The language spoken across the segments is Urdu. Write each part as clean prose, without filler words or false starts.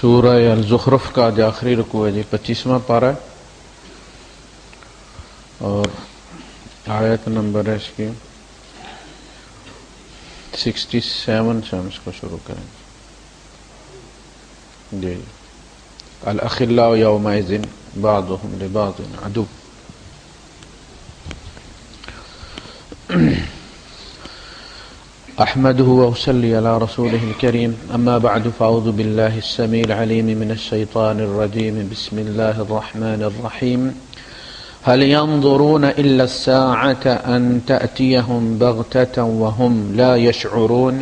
سورہ الزخرف کا جو آخری رکوع ہے جی 25واں پارہ ہے اور آیت نمبر ہے اس کی 67 سے ہم اس کو شروع کریں جی. الاخلاء یومئذ بعضهم لبعض عدو. احمده واصلي على رسوله الكريم. اما بعد فاعوذ بالله السميع العليم من الشيطان الرجيم. بسم الله الرحمن الرحيم. هل ينظرون الا الساعة ان تأتيهم بغتة وهم لا يشعرون.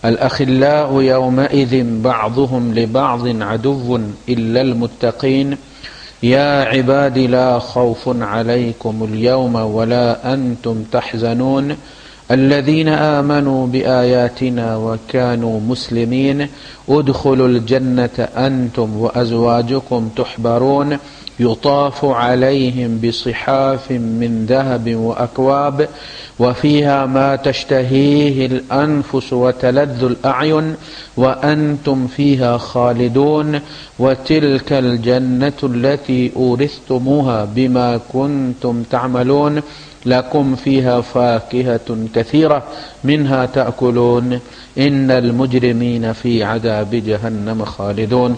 الاخلاء يومئذ بعضهم لبعض عدو الا المتقين. يا عباد لا خوف عليكم اليوم ولا انتم تحزنون الذين آمنوا بآياتنا وكانوا مسلمين ادخلوا الجنة أنتم وأزواجكم تحبرون يطاف عليهم بصحاف من ذهب وأكواب وفيها ما تشتهيه الأنفس وتلذ الأعين وأنتم فيها خالدون وتلك الجنة التي أورثتموها بما كنتم تعملون لكم فيها فاكهة كثيرة منها تأكلون إن المجرمين في عذاب جهنم خالدون.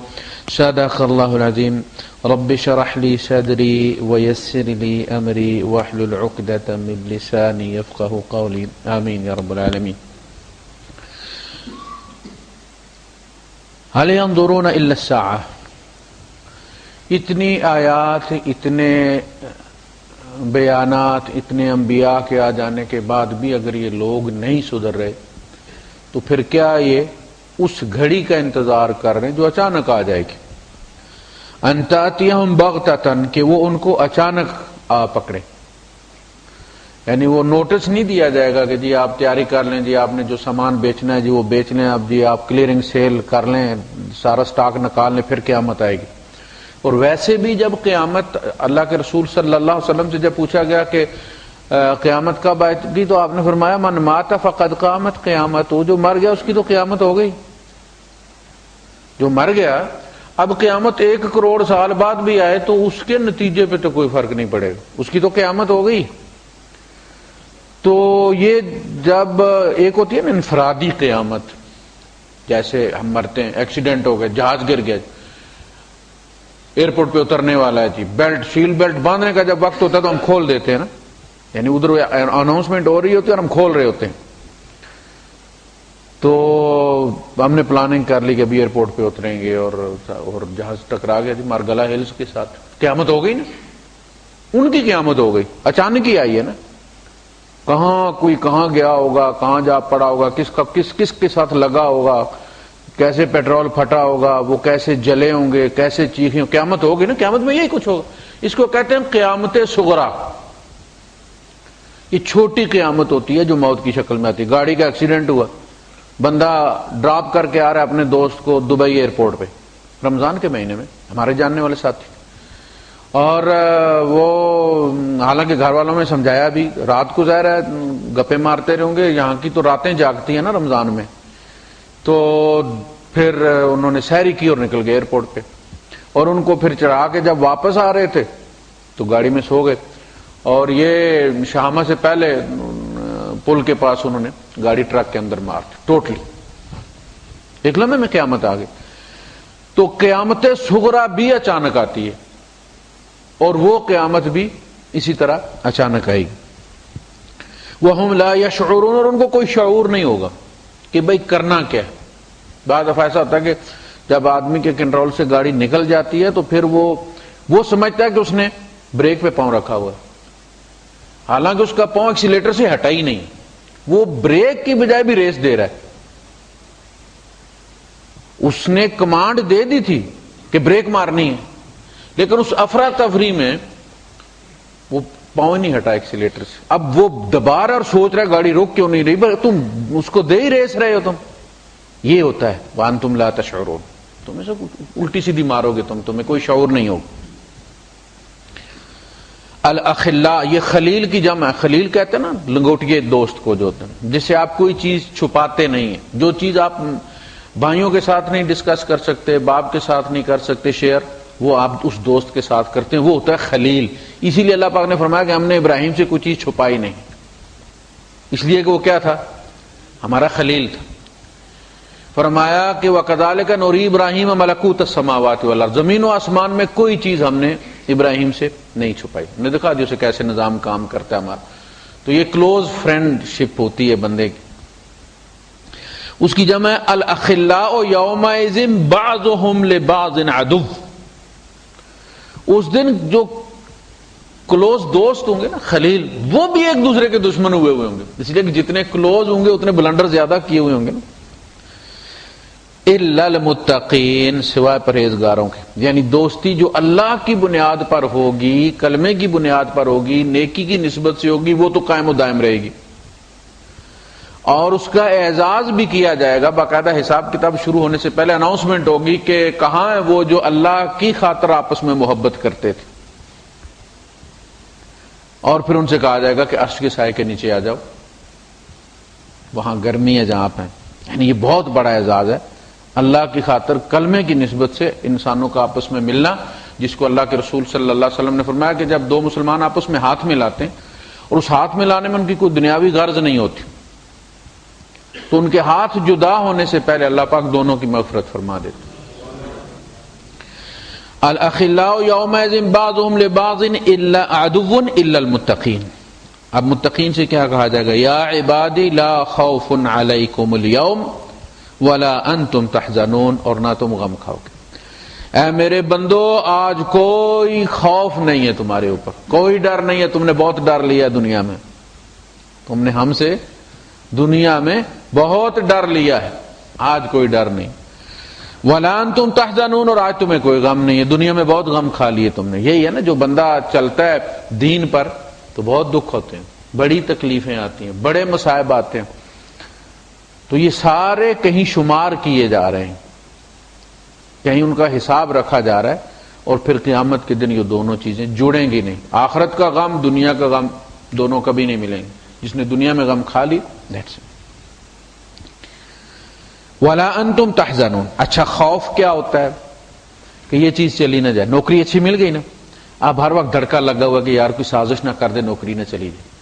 صدق الله العظيم. رب اشرح لي صدري ويسر لي أمري واحلل عقدة من لساني يفقه قولي. آمين يا رب العالمين. هل ينظرون إلا الساعة. اتنی آیات، اتنے بیانات، اتنے انبیاء کے آ جانے کے بعد بھی اگر یہ لوگ نہیں سدھر رہے تو پھر کیا یہ اس گھڑی کا انتظار کر رہے ہیں جو اچانک آ جائے گی. ان تأتیہم بغتۃ، کہ وہ ان کو اچانک آ پکڑے، یعنی وہ نوٹس نہیں دیا جائے گا کہ جی آپ تیاری کر لیں، جی آپ نے جو سامان بیچنا ہے جی وہ بیچ لیں، اب جی آپ کلیئرنگ سیل کر لیں، سارا سٹاک نکال لیں، پھر قیامت آئے گی. اور ویسے بھی جب قیامت، اللہ کے رسول صلی اللہ علیہ وسلم سے جب پوچھا گیا کہ قیامت کب آئے گی تو آپ نے فرمایا من مات فقد قامت قیامت. وہ جو مر گیا اس کی تو قیامت ہو گئی. جو مر گیا اب قیامت 1 کروڑ سال بعد بھی آئے تو اس کے نتیجے پہ تو کوئی فرق نہیں پڑے گا، اس کی تو قیامت ہو گئی. تو یہ جب ایک ہوتی ہے نا انفرادی قیامت، جیسے ہم مرتے ہیں، ایکسیڈنٹ ہو گیا، جہاز گر گیا، ایئرپورٹ پہ اترنے والا ہے جی، بیلٹ سیل بیلٹ باندھنے کا جب وقت ہوتا ہے تو ہم کھول دیتے ہیں نا، یعنی ادھر اناؤنسمنٹ ہو رہی ہوتی ہے اور ہم کھول رہے ہوتے ہیں. تو ہم نے پلاننگ کر لی کہ ابھی ایئرپورٹ پہ اتریں گے اور جہاز ٹکرا گیا جی مارگلا ہلز کے ساتھ. قیامت ہو گئی نا، ان کی قیامت ہو گئی، اچانک ہی آئی ہے نا. کہاں کوئی کہاں گیا ہوگا، کہاں جا پڑا ہوگا، کس کے ساتھ لگا ہوگا، کیسے پیٹرول پھٹا ہوگا، وہ کیسے جلے ہوں گے، کیسے چیخیں. قیامت ہوگی نا، قیامت میں یہی کچھ ہوگا. اس کو کہتے ہیں قیامت صغریٰ. یہ چھوٹی قیامت ہوتی ہے جو موت کی شکل میں آتی ہے. گاڑی کا ایکسیڈنٹ ہوا، بندہ ڈراپ کر کے آ رہا ہے اپنے دوست کو دبئی ایئرپورٹ پہ، رمضان کے مہینے میں، ہمارے جاننے والے ساتھی، اور وہ حالانکہ گھر والوں میں سمجھایا بھی، رات کو ظاہر ہے گپے مارتے رہوں گے، یہاں کی تو راتیں جاگتی ہیں نا رمضان میں. تو پھر انہوں نے سحری کی اور نکل گئے ایئرپورٹ پہ، اور ان کو پھر چڑھا کے جب واپس آ رہے تھے تو گاڑی میں سو گئے، اور یہ شامہ سے پہلے پل کے پاس انہوں نے گاڑی ٹرک کے اندر مار دی ٹوٹلی. ایک لمحے میں قیامت آ گئی. تو قیامت صغریٰ بھی اچانک آتی ہے اور وہ قیامت بھی اسی طرح اچانک آئے گی. وَهُمْ لَا يَشْعُرُونَ، اور ان کو کوئی شعور نہیں ہوگا کہ بھئی کرنا کیا ہے. بعض دفعہ ایسا ہوتا ہے کہ جب آدمی کے کنٹرول سے گاڑی نکل جاتی ہے تو پھر وہ سمجھتا ہے کہ اس نے بریک پہ پاؤں رکھا ہوا ہے، حالانکہ اس کا پاؤں ایکسیلیٹر سے ہٹا ہی نہیں، وہ بریک کی بجائے بھی ریس دے رہا ہے. اس نے کمانڈ دے دی تھی کہ بریک مارنی ہے، لیکن اس افراتفری میں وہ پاؤں نہیں ہٹا ایکسیلیٹر سے. اب وہ دبا رہا اور سوچ رہا ہے گاڑی روک کیوں نہیں رہی، تم اس کو دے ہی ریس رہے ہو. تم یہ ہوتا ہے وانتم لا تشعرون، تم ایسا الٹی سیدھی مارو گے، تمہیں کوئی شعور نہیں ہوگا. الاخلاء، یہ خلیل کی جمع ہے. خلیل کہتے ہیں نا لنگوٹیے دوست کو جو ہوتے ہیں، جس سے آپ کوئی چیز چھپاتے نہیں ہیں، جو چیز آپ بھائیوں کے ساتھ نہیں ڈسکس کر سکتے، باپ کے ساتھ نہیں کر سکتے شیئر، وہ آپ اس دوست کے ساتھ کرتے ہیں، وہ ہوتا ہے خلیل۔ اسی لیے اللہ پاک نے فرمایا کہ ہم نے ابراہیم سے کوئی چیز چھپائی نہیں، اس لیے کہ وہ کیا تھا؟ ہمارا خلیل تھا۔ فرمایا کہ وَكَذَلِكَ نُرِي إِبْرَاهِيمَ مَلَكُوتَ السَّمَاوَاتِ وَالْأَرْضِ، زمین و آسمان میں کوئی چیز ہم نے ابراہیم سے نہیں چھپائی، ہم نے دکھا دیا اسے کیسے نظام کام کرتا ہے ہمارا۔ تو یہ کلوز فرینڈ شپ ہوتی ہے بندے کی۔ اس کی جمع ہے الْأَخِلَّاءُ يَوْمَئِذٍ بَعْضُهُمْ لِبَعْضٍ عَدُوٌّ، اس دن جو کلوز دوست ہوں گے نا، خلیل، وہ بھی ایک دوسرے کے دشمن ہوئے ہوں گے، اس لیے کہ جتنے کلوز ہوں گے اتنے بلنڈر زیادہ کیے ہوئے ہوں گے نا۔ الا المتقین، سوائے پرہیزگاروں کے، یعنی دوستی جو اللہ کی بنیاد پر ہوگی، کلمے کی بنیاد پر ہوگی، نیکی کی نسبت سے ہوگی، وہ تو قائم و دائم رہے گی، اور اس کا اعزاز بھی کیا جائے گا۔ باقاعدہ حساب کتاب شروع ہونے سے پہلے اناؤنسمنٹ ہوگی کہ کہاں ہے وہ جو اللہ کی خاطر آپس میں محبت کرتے تھے، اور پھر ان سے کہا جائے گا کہ عرش کے سائے کے نیچے آ جاؤ، وہاں گرمی ہے جہاں آپ ہیں۔ یعنی یہ بہت بڑا اعزاز ہے اللہ کی خاطر کلمے کی نسبت سے انسانوں کا آپس میں ملنا، جس کو اللہ کے رسول صلی اللہ علیہ وسلم نے فرمایا کہ جب دو مسلمان آپس میں ہاتھ ملاتے ہیں اور اس ہاتھ ملانے میں ان کی کوئی دنیاوی غرض نہیں ہوتی، تو ان کے ہاتھ جدا ہونے سے پہلے اللہ پاک دونوں کی مغفرت فرما دیتے۔ الاخلاء یومئذ بعضهم لبعض الا عدو الا المتقین۔ اب متقین سے کیا کہا جائے گا؟ یا عبادی لا خوف علیکم اليوم ولا انتم تحزنون، اور نہ تم غم کھاؤ گے۔ اے میرے بندو، آج کوئی خوف نہیں ہے تمہارے اوپر، کوئی ڈر نہیں ہے، تم نے بہت ڈر لیا دنیا میں، تم نے ہم سے دنیا میں بہت ڈر لیا ہے، آج کوئی ڈر نہیں۔ وَلَا أَنْتُمْ تَحْزَنُونَ، اور آج تمہیں کوئی غم نہیں ہے، دنیا میں بہت غم کھا لیے تم نے۔ یہی ہے نا، جو بندہ چلتا ہے دین پر تو بہت دکھ ہوتے ہیں، بڑی تکلیفیں آتی ہیں، بڑے مصائب آتے ہیں، تو یہ سارے کہیں شمار کیے جا رہے ہیں، کہیں ان کا حساب رکھا جا رہا ہے، اور پھر قیامت کے دن یہ دونوں چیزیں جڑیں گی نہیں۔ آخرت کا غم، دنیا کا غم، دونوں کبھی نہیں ملیں گے۔ جس نے دنیا میں غم کھا لی، دیٹس اٹ۔ وَلَا أَنْتُمْ تَحْزَنُونَ۔ اچھا، خوف کیا ہوتا ہے؟ کہ یہ چیز چلی نہ جائے۔ نوکری اچھی مل گئی نا، اب ہر وقت دھڑکا لگا ہوا کہ یار کوئی سازش نہ کر دے، نوکری نہ چلی جائے۔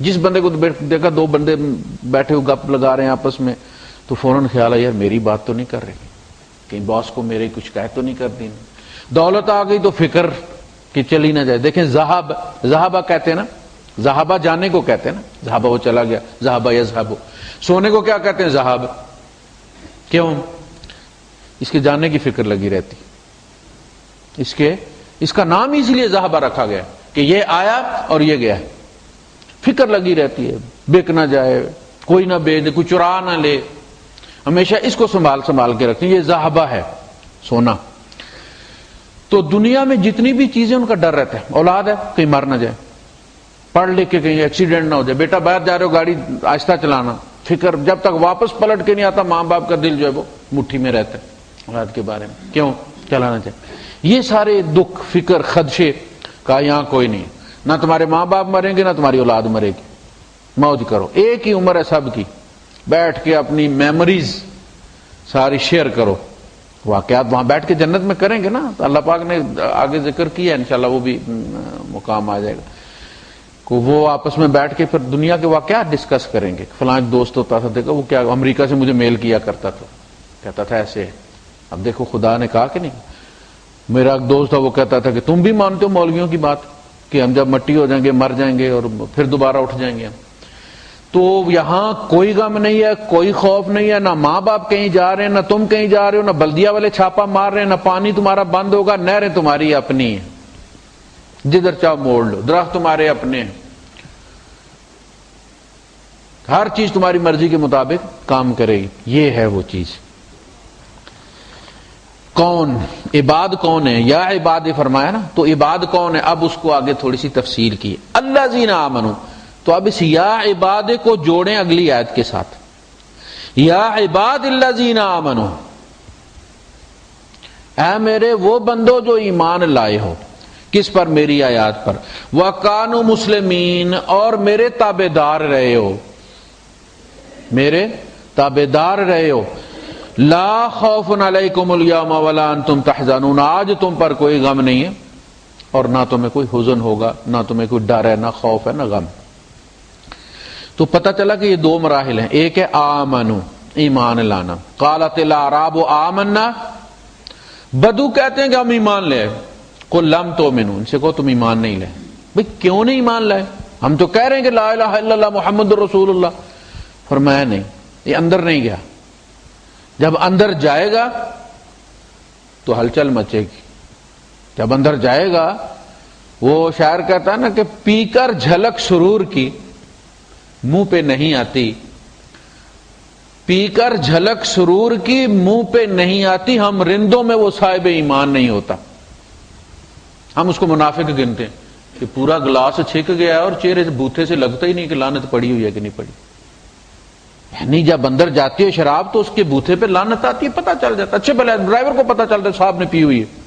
جس بندے کو دیکھا دو بندے بیٹھے ہوئے گپ لگا رہے ہیں آپس میں، تو فوراً خیال ہے یار میری بات تو نہیں کر رہے، کہیں باس کو میرے کچھ شکایت تو نہیں کر دی۔ دولت آ گئی تو فکر کہ چلی نہ جائے۔ دیکھیں ذہابہ کہتے ہیں نا، ذہابہ جانے کو کہتے ہیں نا، ذہابہ وہ چلا گیا، ذہابہ یذہب۔ سونے کو کیا کہتے ہیں؟ ذہاب۔ کیوں؟ اس کے جانے کی فکر لگی رہتی، اس کا نام ہی اسی لیے ذہابہ رکھا گیا کہ یہ آیا اور یہ گیا، فکر لگی رہتی ہے، بک نہ جائے، کوئی نہ بیچ دے، کوئی چرا نہ لے، ہمیشہ اس کو سنبھال کے رکھتے ہیں۔ یہ ذہابہ ہے سونا۔ تو دنیا میں جتنی بھی چیزیں ان کا ڈر رہتا ہے، اولاد ہے کہیں مر نہ جائے، پڑھ لکھ کے کہیں ایکسیڈنٹ نہ ہو جائے، بیٹا باہر جا رہے ہو گاڑی آہستہ چلانا، فکر جب تک واپس پلٹ کے نہیں آتا ماں باپ کا دل جو ہے وہ مٹھی میں رہتا ہے اولاد کے بارے میں، کیوں چلانا چاہیے۔ یہ سارے دکھ، فکر، خدشے کا یہاں کوئی نہیں۔ نہ تمہارے ماں باپ مریں گے، نہ تمہاری اولاد مرے گی، موج کرو، ایک ہی عمر ہے سب کی، بیٹھ کے اپنی میموریز ساری شیئر کرو۔ واقعات وہاں بیٹھ کے جنت میں کریں گے نا، تو اللہ پاک نے آگے ذکر کیا ہے، انشاءاللہ وہ بھی مقام آ جائے گا کہ وہ آپس میں بیٹھ کے پھر دنیا کے واقعات ڈسکس کریں گے۔ فلاں دوست ہوتا تھا، دیکھو وہ کیا امریکہ سے مجھے میل کیا کرتا تھا، کہتا تھا ایسے ہے، اب دیکھو خدا نے کہا کہ نہیں۔ میرا ایک دوست تھا، وہ کہتا تھا کہ تم بھی مانتے ہو مولویوں کی بات کہ ہم جب مٹی ہو جائیں گے، مر جائیں گے اور پھر دوبارہ اٹھ جائیں گے ہم۔ تو یہاں کوئی غم نہیں ہے، کوئی خوف نہیں ہے، نہ ماں باپ کہیں جا رہے ہیں، نہ تم کہیں جا رہے ہو، نہ بلدیہ والے چھاپا مار رہے ہیں، نہ پانی تمہارا بند ہوگا، نہریں تمہاری اپنی ہیں، جدھر چاہو موڑ لو، درخت تمہارے اپنے ہیں، ہر چیز تمہاری مرضی کے مطابق کام کرے گی۔ یہ ہے وہ چیز۔ کون عباد کون ہے؟ یا عباد فرمایا نا، تو عباد کون ہے؟ اب اس کو آگے تھوڑی سی تفصیل کی۔ الذین آمنوا، تو اب اس یا عباد کو جوڑیں اگلی آیت کے ساتھ۔ یا عباد الذین آمنوا، اے میرے وہ بندو جو ایمان لائے ہو، کس پر؟ میری آیات پر۔ وَكَانُوا مُسْلِمِينَ، اور میرے تابع دار رہے ہو، میرے تابع دار رہے ہو۔ لا خوف علیکم الیوم ولا انتم تحزنون، آج تم پر کوئی غم نہیں ہے اور نہ تمہیں کوئی حزن ہوگا، نہ تمہیں کوئی ڈر ہے، نہ خوف ہے، نہ غم۔ تو پتہ چلا کہ یہ دو مراحل ہیں، ایک ہے آمنو، ایمان لانا، قالت الاعراب آمنا، بدو کہتے ہیں کہ ہم ایمان لے، قل لم تؤمنوا، ان سے کہو تم ایمان نہیں لے۔ بھئی کیوں نہیں ایمان لائے؟ ہم تو کہہ رہے ہیں کہ لا الہ الا اللہ محمد رسول اللہ۔ فرمایا نہیں، یہ اندر نہیں گیا، جب اندر جائے گا تو ہلچل مچے گی۔ جب اندر جائے گا، وہ شاعر کہتا ہے نا کہ پی کر جھلک سرور کی منہ پہ نہیں آتی، پی کر جھلک سرور کی منہ پہ نہیں آتی، ہم رندوں میں وہ صاحب ایمان نہیں ہوتا۔ ہم اس کو منافق گنتے ہیں کہ پورا گلاس چھک گیا ہے اور چہرے سے بوتھے سے لگتا ہی نہیں کہ لعنت پڑی ہوئی ہے کہ نہیں پڑی۔ یعنی جب اندر جاتی ہے شراب تو اس کے بوتھے پہ لعنت آتی ہے، پتہ چل جاتا، اچھے بھلے ڈرائیور کو پتہ چلتا ہے صاحب نے پی ہوئی ہے۔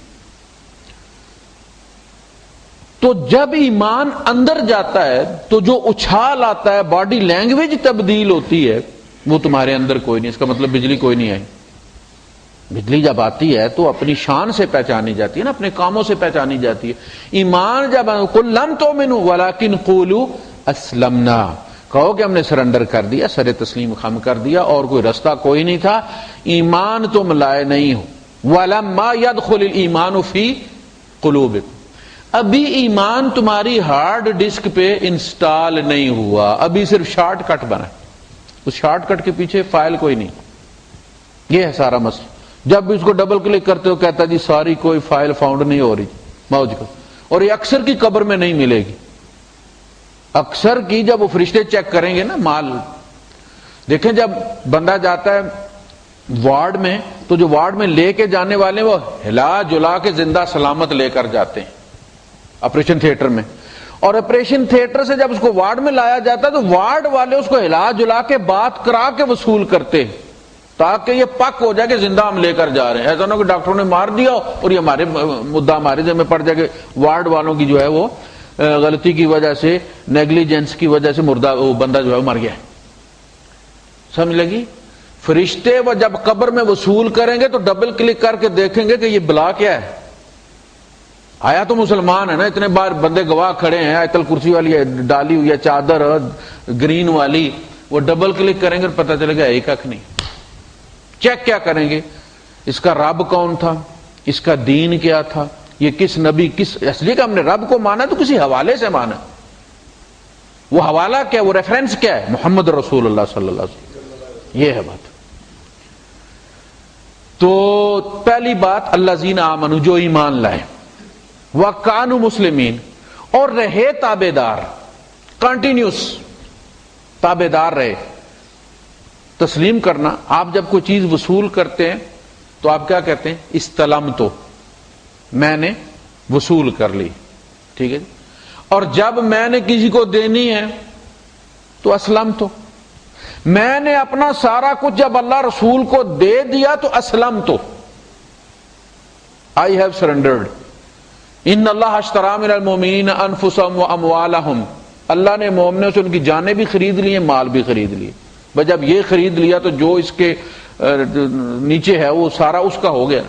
تو جب ایمان اندر جاتا ہے تو جو اچھال آتا ہے، باڈی لینگویج تبدیل ہوتی ہے، وہ تمہارے اندر کوئی نہیں۔ اس کا مطلب بجلی کوئی نہیں آئی۔ بجلی جب آتی ہے تو اپنی شان سے پہچانی جاتی ہے نا، اپنے کاموں سے پہچانی جاتی ہے۔ ایمان جب قل لم تؤمنوا ولکن قولوا اسلمنا، کہو کہ ہم نے سرنڈر کر دیا، سر تسلیم خم کر دیا، اور کوئی رستہ کوئی نہیں تھا، ایمان تم لائے نہیں ہو۔ ولما يدخل الايمان في قلوبكم، ابھی ایمان تمہاری ہارڈ ڈسک پہ انسٹال نہیں ہوا، ابھی صرف شارٹ کٹ بنا ہے، اس شارٹ کٹ کے پیچھے فائل کوئی نہیں۔ یہ ہے سارا مسئلہ۔ جب بھی اس کو ڈبل کلک کرتے ہو کہتا جی ساری کوئی فائل فاؤنڈ نہیں ہو رہی، موج کو، اور یہ اکثر کی قبر میں نہیں ملے گی۔ اکثر کی جب وہ فرشتے چیک کریں گے نا مال، دیکھیں جب بندہ جاتا ہے وارڈ میں تو جو وارڈ میں لے کے جانے والے وہ ہلا جلا کے زندہ سلامت لے کر جاتے ہیں آپریشن تھیٹر میں، اور آپریشن تھیٹر سے جب اس کو وارڈ میں لایا جاتا ہے تو وارڈ والے اس کو ہلا جلا کے بات کرا کے وصول کرتے ہیں تاکہ یہ پک ہو جائے کہ زندہ ہم لے کر جا رہے ہیں۔ ایسا نہ کہ ڈاکٹروں نے مار دیا اور یہ ہمارے مدعا ہمارے ذمہ پڑ جائے کہ وارڈ والوں کی جو ہے وہ غلطی کی وجہ سے، نیگلیجنس کی وجہ سے مردہ وہ بندہ جو ہے مر گیا ہے۔ سمجھ لگی؟ فرشتے وہ جب قبر میں وصول کریں گے تو ڈبل کلک کر کے دیکھیں گے کہ یہ بلا کیا ہے، آیا تو مسلمان ہے نا، اتنے بار بندے گواہ کھڑے ہیں، آیت الکرسی والی ڈالی ہوئی ہے چادر گرین والی، وہ ڈبل کلک کریں گے اور پتہ چلے گا ایک اک نہیں۔ چیک کیا کریں گے؟ اس کا رب کون تھا، اس کا دین کیا تھا، یہ کس نبی، کس، اس لیے کہ ہم نے رب کو مانا تو کسی حوالے سے مانا، وہ حوالہ کیا، وہ ریفرنس کیا ہے، محمد رسول اللہ صلی اللہ علیہ وسلم۔ یہ ہے بات۔ تو پہلی بات الذین آمنوا، جو ایمان لائے، وَكَانُوا مسلمین، اور رہے تابعدار، کنٹینیوس تابعدار رہے۔ تسلیم کرنا، آپ جب کوئی چیز وصول کرتے ہیں تو آپ کیا کہتے ہیں؟ استلمتو، میں نے وصول کر لی، ٹھیک ہے۔ اور جب میں نے کسی کو دینی ہے تو اسلمتو، میں نے اپنا سارا کچھ جب اللہ رسول کو دے دیا تو اسلمتو، I have surrendered۔ ان اللہ اشتری من المؤمنین انفسهم واموالهم، اللہ نے مومنوں سے ان کی جانیں بھی خرید لی ہیں، مال بھی خرید لیے۔ بس جب یہ خرید لیا تو جو اس کے نیچے ہے وہ سارا اس کا ہو گیا۔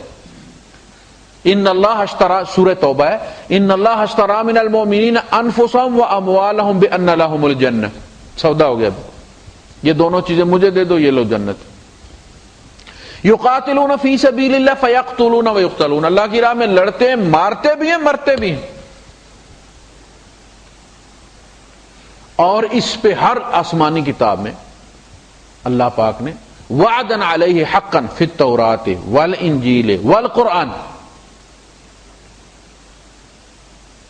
ان اللہ اشتری، سورہ توبہ ہے، ان اللہ اشتری من المؤمنین انفسهم واموالهم بان لهم الجنہ، سودا ہو گیا۔ یہ دونوں چیزیں مجھے دے دو، یہ لو جنت۔ یقاتلون فی سبیل اللہ فیقتلون ویقتلون، اللہ کی راہ میں لڑتے ہیں، مارتے بھی ہیں، مرتے بھی ہیں۔ اور اس پہ ہر آسمانی کتاب میں اللہ پاک نے وعدن علیہ حقا فی التوراۃ والانجیل والقرآن،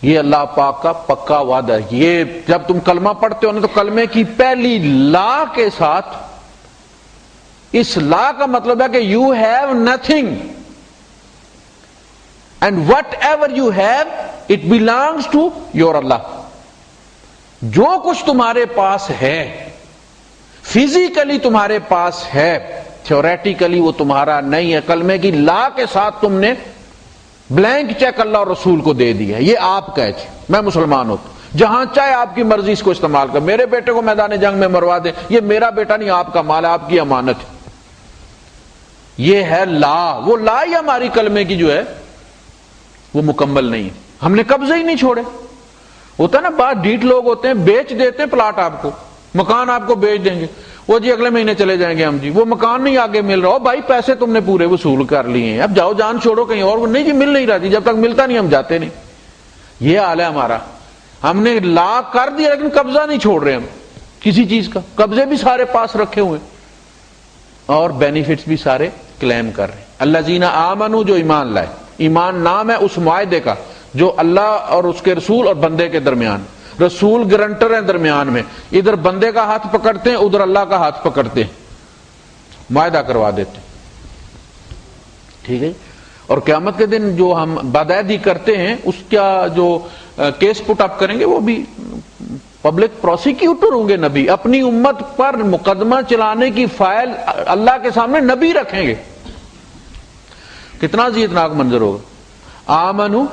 یہ اللہ پاک کا پکا وعدہ ہے۔ یہ جب تم کلمہ پڑھتے ہو نا تو کلمے کی پہلی لا کے ساتھ، اس لا کا مطلب ہے کہ you have nothing and whatever you have it belongs to your Allah, جو کچھ تمہارے پاس ہے فزیکلی تمہارے پاس ہے، تھیوریٹیکلی وہ تمہارا نہیں ہے۔ کلمے کی لا کے ساتھ تم نے بلینک چیک اللہ اور رسول کو دے دیا، یہ آپ کا ہے، میں مسلمان ہوتا ہوں، جہاں چاہے آپ کی مرضی اس کو استعمال کر، میرے بیٹے کو میدان جنگ میں مروا دیں، یہ میرا بیٹا نہیں، آپ کا مال ہے، آپ کی امانت ہے۔ یہ ہے لا، وہ لا ہی ہماری کلمے کی جو ہے وہ مکمل نہیں ہے، ہم نے قبضے ہی نہیں چھوڑے. ہوتا ہے نا بعض ڈھیٹ لوگ ہوتے ہیں، بیچ دیتے ہیں پلاٹ آپ کو، مکان آپ کو بیچ دیں گے، وہ جی اگلے مہینے چلے جائیں گے ہم جی، وہ مکان نہیں آگے مل رہا، بھائی پیسے تم نے پورے وصول کر لیے ہیں، اب جاؤ جان چھوڑو کہیں اور. نہیں جی مل نہیں رہا جی، جب تک ملتا نہیں ہم جاتے نہیں. یہ حال ہے ہمارا، ہم نے لا کر دیا لیکن قبضہ نہیں چھوڑ رہے ہم کسی چیز کا، قبضے بھی سارے پاس رکھے ہوئے اور بینیفٹس بھی سارے کلیم کر رہے ہیں. الذین آمنوا، جو ایمان لائے. ایمان نام ہے اس معاہدے کا جو اللہ اور اس کے رسول اور بندے کے درمیان، رسول گرنٹر ہیں درمیان میں، ادھر بندے کا ہاتھ پکڑتے ہیں ادھر اللہ کا ہاتھ پکڑتے ہیں، معاہدہ کروا دیتے ہیں. ٹھیک ہے. اور قیامت کے دن جو ہم بدعہدی کرتے ہیں اس کا جو کیس پٹ اپ کریں گے وہ بھی پبلک پروسیکیوٹر ہوں گے نبی، اپنی امت پر مقدمہ چلانے کی فائل اللہ کے سامنے نبی رکھیں گے. کتنا عزیزناک منظر ہوگا. آمنو،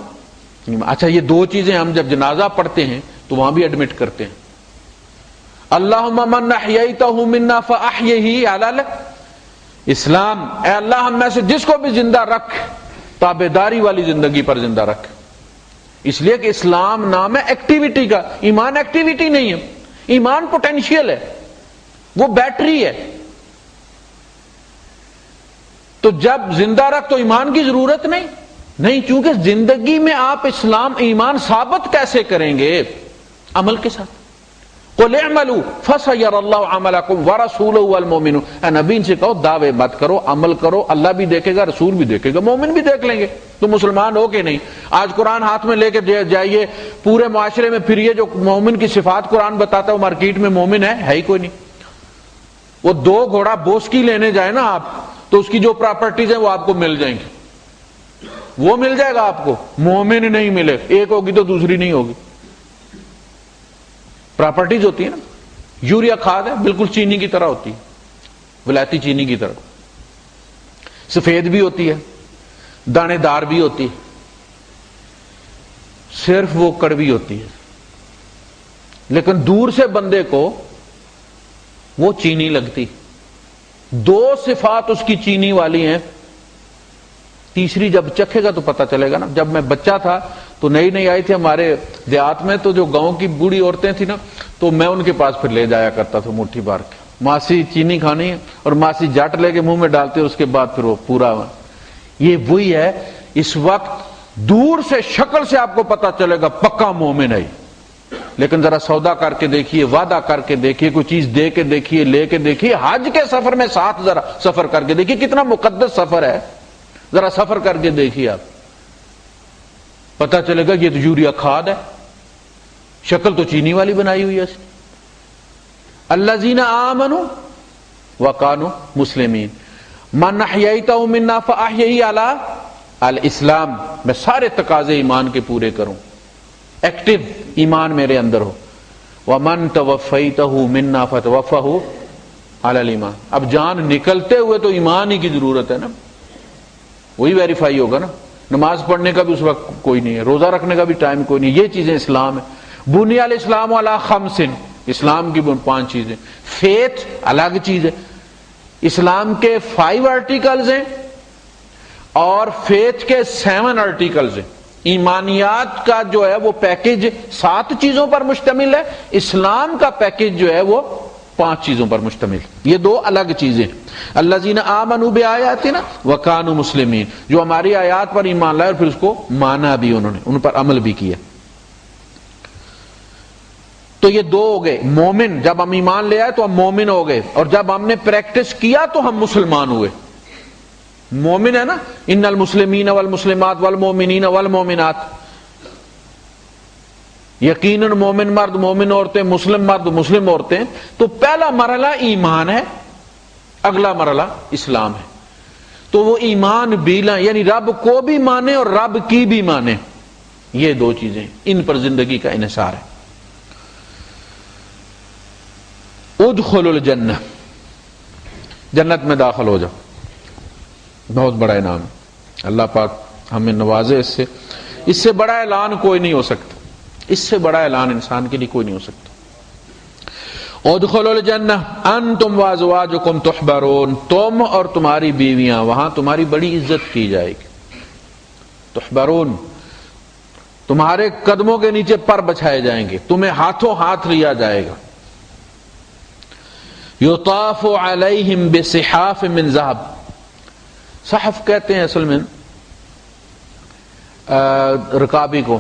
اچھا یہ دو چیزیں ہم جب جنازہ پڑھتے ہیں تو وہاں بھی ایڈمٹ کرتے ہیں. اللہم من احییتہ منا فاحیہ علی اسلام، اے اللہ ہم میں سے جس کو بھی زندہ رکھ تابعداری والی زندگی پر زندہ رکھ. اس لیے کہ اسلام نام ہے ایکٹیویٹی کا، ایمان ایکٹیویٹی نہیں ہے، ایمان پوٹینشیل ہے، وہ بیٹری ہے. تو جب زندہ رکھ تو ایمان کی ضرورت نہیں، چونکہ زندگی میں آپ اسلام ایمان ثابت کیسے کریں گے؟ عمل کے ساتھ. قُلْ اعْمَلُوا فَسَيَرَى اللَّهُ عَمَلَكُمْ وَرَسُولُهُ وَالْمُؤْمِنُونَ. اے نبی ان سے کہو دعوے مت کرو، عمل کرو، اللہ بھی دیکھے گا، رسول بھی دیکھے گا، مومن بھی دیکھ لیں گے تو مسلمان ہو کہ نہیں. آج قرآن ہاتھ میں لے کے جائیے پورے معاشرے میں پھر یہ جو مومن کی صفات قرآن بتاتا ہے وہ مارکیٹ میں مومن ہے ہی کوئی نہیں. وہ دو گھوڑا بوسکی لینے جائے نا آپ تو اس کی جو پراپرٹیز ہیں وہ آپ کو مل جائیں گی، وہ مل جائے گا آپ کو، مومن نہیں ملے، ایک ہوگی تو دوسری نہیں ہوگی. پراپرٹیز ہوتی ہے نا، یوریا کھاد ہے بالکل چینی کی طرح ہوتی ہے، ولایتی چینی کی طرح، سفید بھی ہوتی ہے، دانے دار بھی ہوتی ہے، صرف وہ کڑوی ہوتی ہے. لیکن دور سے بندے کو وہ چینی لگتی. دو صفات اس کی چینی والی ہیں، تیسری جب چکھے گا تو پتہ چلے گا نا. جب میں بچہ تھا تو نئی نئی آئی تھی ہمارے دیہات میں، تو جو گاؤں کی بوڑھی عورتیں تھیں نا تو میں ان کے پاس پھر لے جایا کرتا تھا مٹھی بھر کے، ماسی چینی کھانی ہے، اور ماسی جٹ لے کے منہ میں ڈالتے، اس کے بعد پھر وہ پورا. یہ وہی ہے. اس وقت دور سے شکل سے آپ کو پتہ چلے گا پکا مومن ہے، لیکن ذرا سودا کر کے دیکھیے، وعدہ کر کے دیکھیے، کوئی چیز دے کے دیکھیے، لے کے دیکھیے، حج کے سفر میں ساتھ ذرا سفر کر کے دیکھیے، کتنا مقدس سفر ہے. ذرا سفر کر کے دیکھیے آپ، پتہ چلے گا یہ تو یوریا کھاد ہے، شکل تو چینی والی بنائی ہوئی ہے اس نے. الذین آمنوا وکانوا مسلمین من احییتہ منا فاحیہ علی الاسلام. میں سارے تقاضے ایمان کے پورے کروں، ایکٹیو ایمان میرے اندر ہو. ومن توفیتہ منا فتوفہ علی الایمان. اب جان نکلتے ہوئے تو ایمان ہی کی ضرورت ہے نا، وہی ویریفائی ہوگا نا. نماز پڑھنے کا بھی اس وقت کوئی نہیں ہے، روزہ رکھنے کا بھی ٹائم کوئی نہیں. یہ چیزیں اسلام ہے. بنی الاسلام علی خمس، اسلام کی 5 چیزیں. فیتھ الگ چیز ہے، اسلام کے 5 آرٹیکلز ہیں اور فیتھ کے 7 آرٹیکلز ہیں. ایمانیات کا جو ہے وہ پیکج 7 چیزوں پر مشتمل ہے، اسلام کا پیکج جو ہے وہ 5 چیزوں پر مشتمل. یہ 2 الگ چیزیں. الذین آمنوا بآیاتنا وکانوا مسلمین، جو ہماری آیات پر ایمان لائے اور پھر اس کو مانا بھی، انہوں نے ان پر عمل بھی کیا. تو یہ 2 ہو گئے. مومن، جب ہم ایمان لے آئے تو ہم مومن ہو گئے، اور جب ہم نے پریکٹس کیا تو ہم مسلمان ہوئے. مومن ہے نا، ان المسلمین والمسلمات والمؤمنین والمؤمنات. یقیناً مومن مرد، مومن عورتیں، مسلم مرد، مسلم عورتیں. تو پہلا مرحلہ ایمان ہے، اگلا مرحلہ اسلام ہے. تو وہ ایمان بھی لائیں، یعنی رب کو بھی مانے اور رب کی بھی مانے. یہ 2 چیزیں، ان پر زندگی کا انحصار ہے. ادخلوا الجنہ، جنت میں داخل ہو جاؤ. بہت بڑا انعام ہے، اللہ پاک ہمیں نوازے اس سے بڑا اعلان کوئی نہیں ہو سکتا. اس سے بڑا اعلان انسان کے لیے کوئی نہیں ہو سکتا. ادخلوا الجنہ انتم وازواجکم تحبرون، تم اور تمہاری بیویاں وہاں تمہاری بڑی عزت کی جائے گی. تحبرون، تمہارے قدموں کے نیچے پر بچھائے جائیں گے، تمہیں ہاتھوں ہاتھ لیا جائے گا. یطاف علیہم بصحاف من ذہب، صحف کہتے ہیں اصل میں رکابی کو،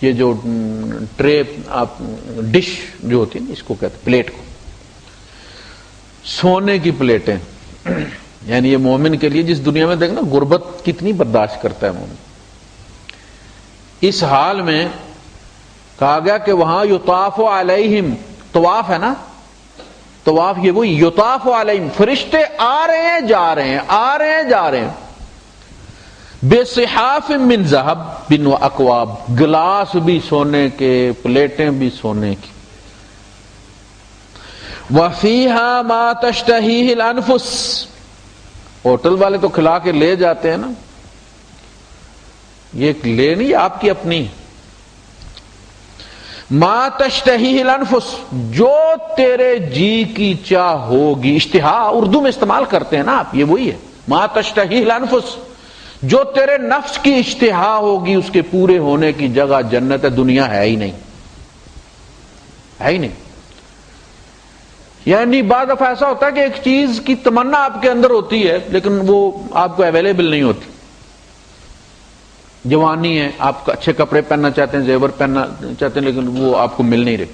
یہ جو ٹرے ڈش جو ہوتی ہے اس کو کہتے ہیں پلیٹ کو، سونے کی پلیٹیں. یعنی یہ مومن کے لیے، جس دنیا میں دیکھنا غربت کتنی برداشت کرتا ہے مومن، اس حال میں کہا گیا کہ وہاں یطاف علیہم، طواف ہے نا، طواف یہ وہی یطاف علیہم، فرشتے آ رہے ہیں جا رہے ہیں، آ رہے ہیں جا رہے ہیں. بصحاف من ذہب بن اکواب، گلاس بھی سونے کے، پلیٹیں بھی سونے کی. وفیہا ما تشتہیہ الانفس، ہوٹل والے تو کھلا کے لے جاتے ہیں نا، یہ لے نہیں آپ کی اپنی. ما تشتہیہ الانفس، جو تیرے جی کی چاہ ہوگی. اشتہا اردو میں استعمال کرتے ہیں نا آپ، یہ وہی ہے ما تشتہیہ الانفس، جو تیرے نفس کی اشتہا ہوگی اس کے پورے ہونے کی جگہ جنت ہے. دنیا ہے ہی نہیں، ہے ہی نہیں. یعنی بعض دفعہ ایسا ہوتا ہے کہ ایک چیز کی تمنا آپ کے اندر ہوتی ہے لیکن وہ آپ کو اویلیبل نہیں ہوتی. جوانی ہے، آپ اچھے کپڑے پہننا چاہتے ہیں، زیور پہننا چاہتے ہیں، لیکن وہ آپ کو مل نہیں رہے.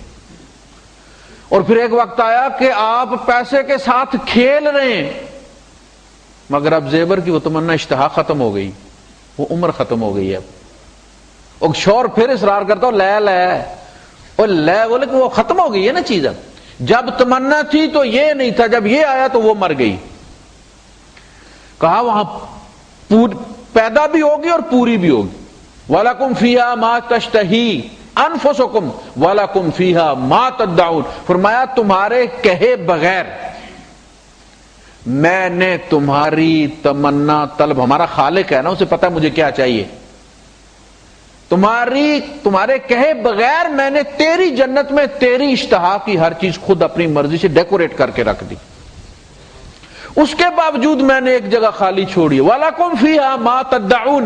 اور پھر ایک وقت آیا کہ آپ پیسے کے ساتھ کھیل رہے ہیں، مگر اب زیور کی وہ تمنا اشتہا ختم ہو گئی، وہ عمر ختم ہو گئی ہے. اب شور پھر اصرار کرتا ہو لے لے، اور لے بولے کہ وہ ختم ہو گئی ہے نا چیز. اب جب تمنا تھی تو یہ نہیں تھا، جب یہ آیا تو وہ مر گئی. کہا وہاں پیدا بھی ہوگی اور پوری بھی ہوگی. وَلَكُمْ فِيهَا مَا تَشْتَهِي أَنفُسُكُمْ وَلَكُمْ فِيهَا مَا تَدَّعُونَ. فرمایا تمہارے کہے بغیر میں نے تمہاری تمنا طلب، ہمارا خالق ہے نا، اسے پتا مجھے کیا چاہیے، تمہارے کہے بغیر میں نے تیری جنت میں تیری اشتہا کی ہر چیز خود اپنی مرضی سے ڈیکوریٹ کر کے رکھ دی. اس کے باوجود میں نے ایک جگہ خالی چھوڑی. وَلَكُمْ فِيهَا مَا تَدَّعُونَ،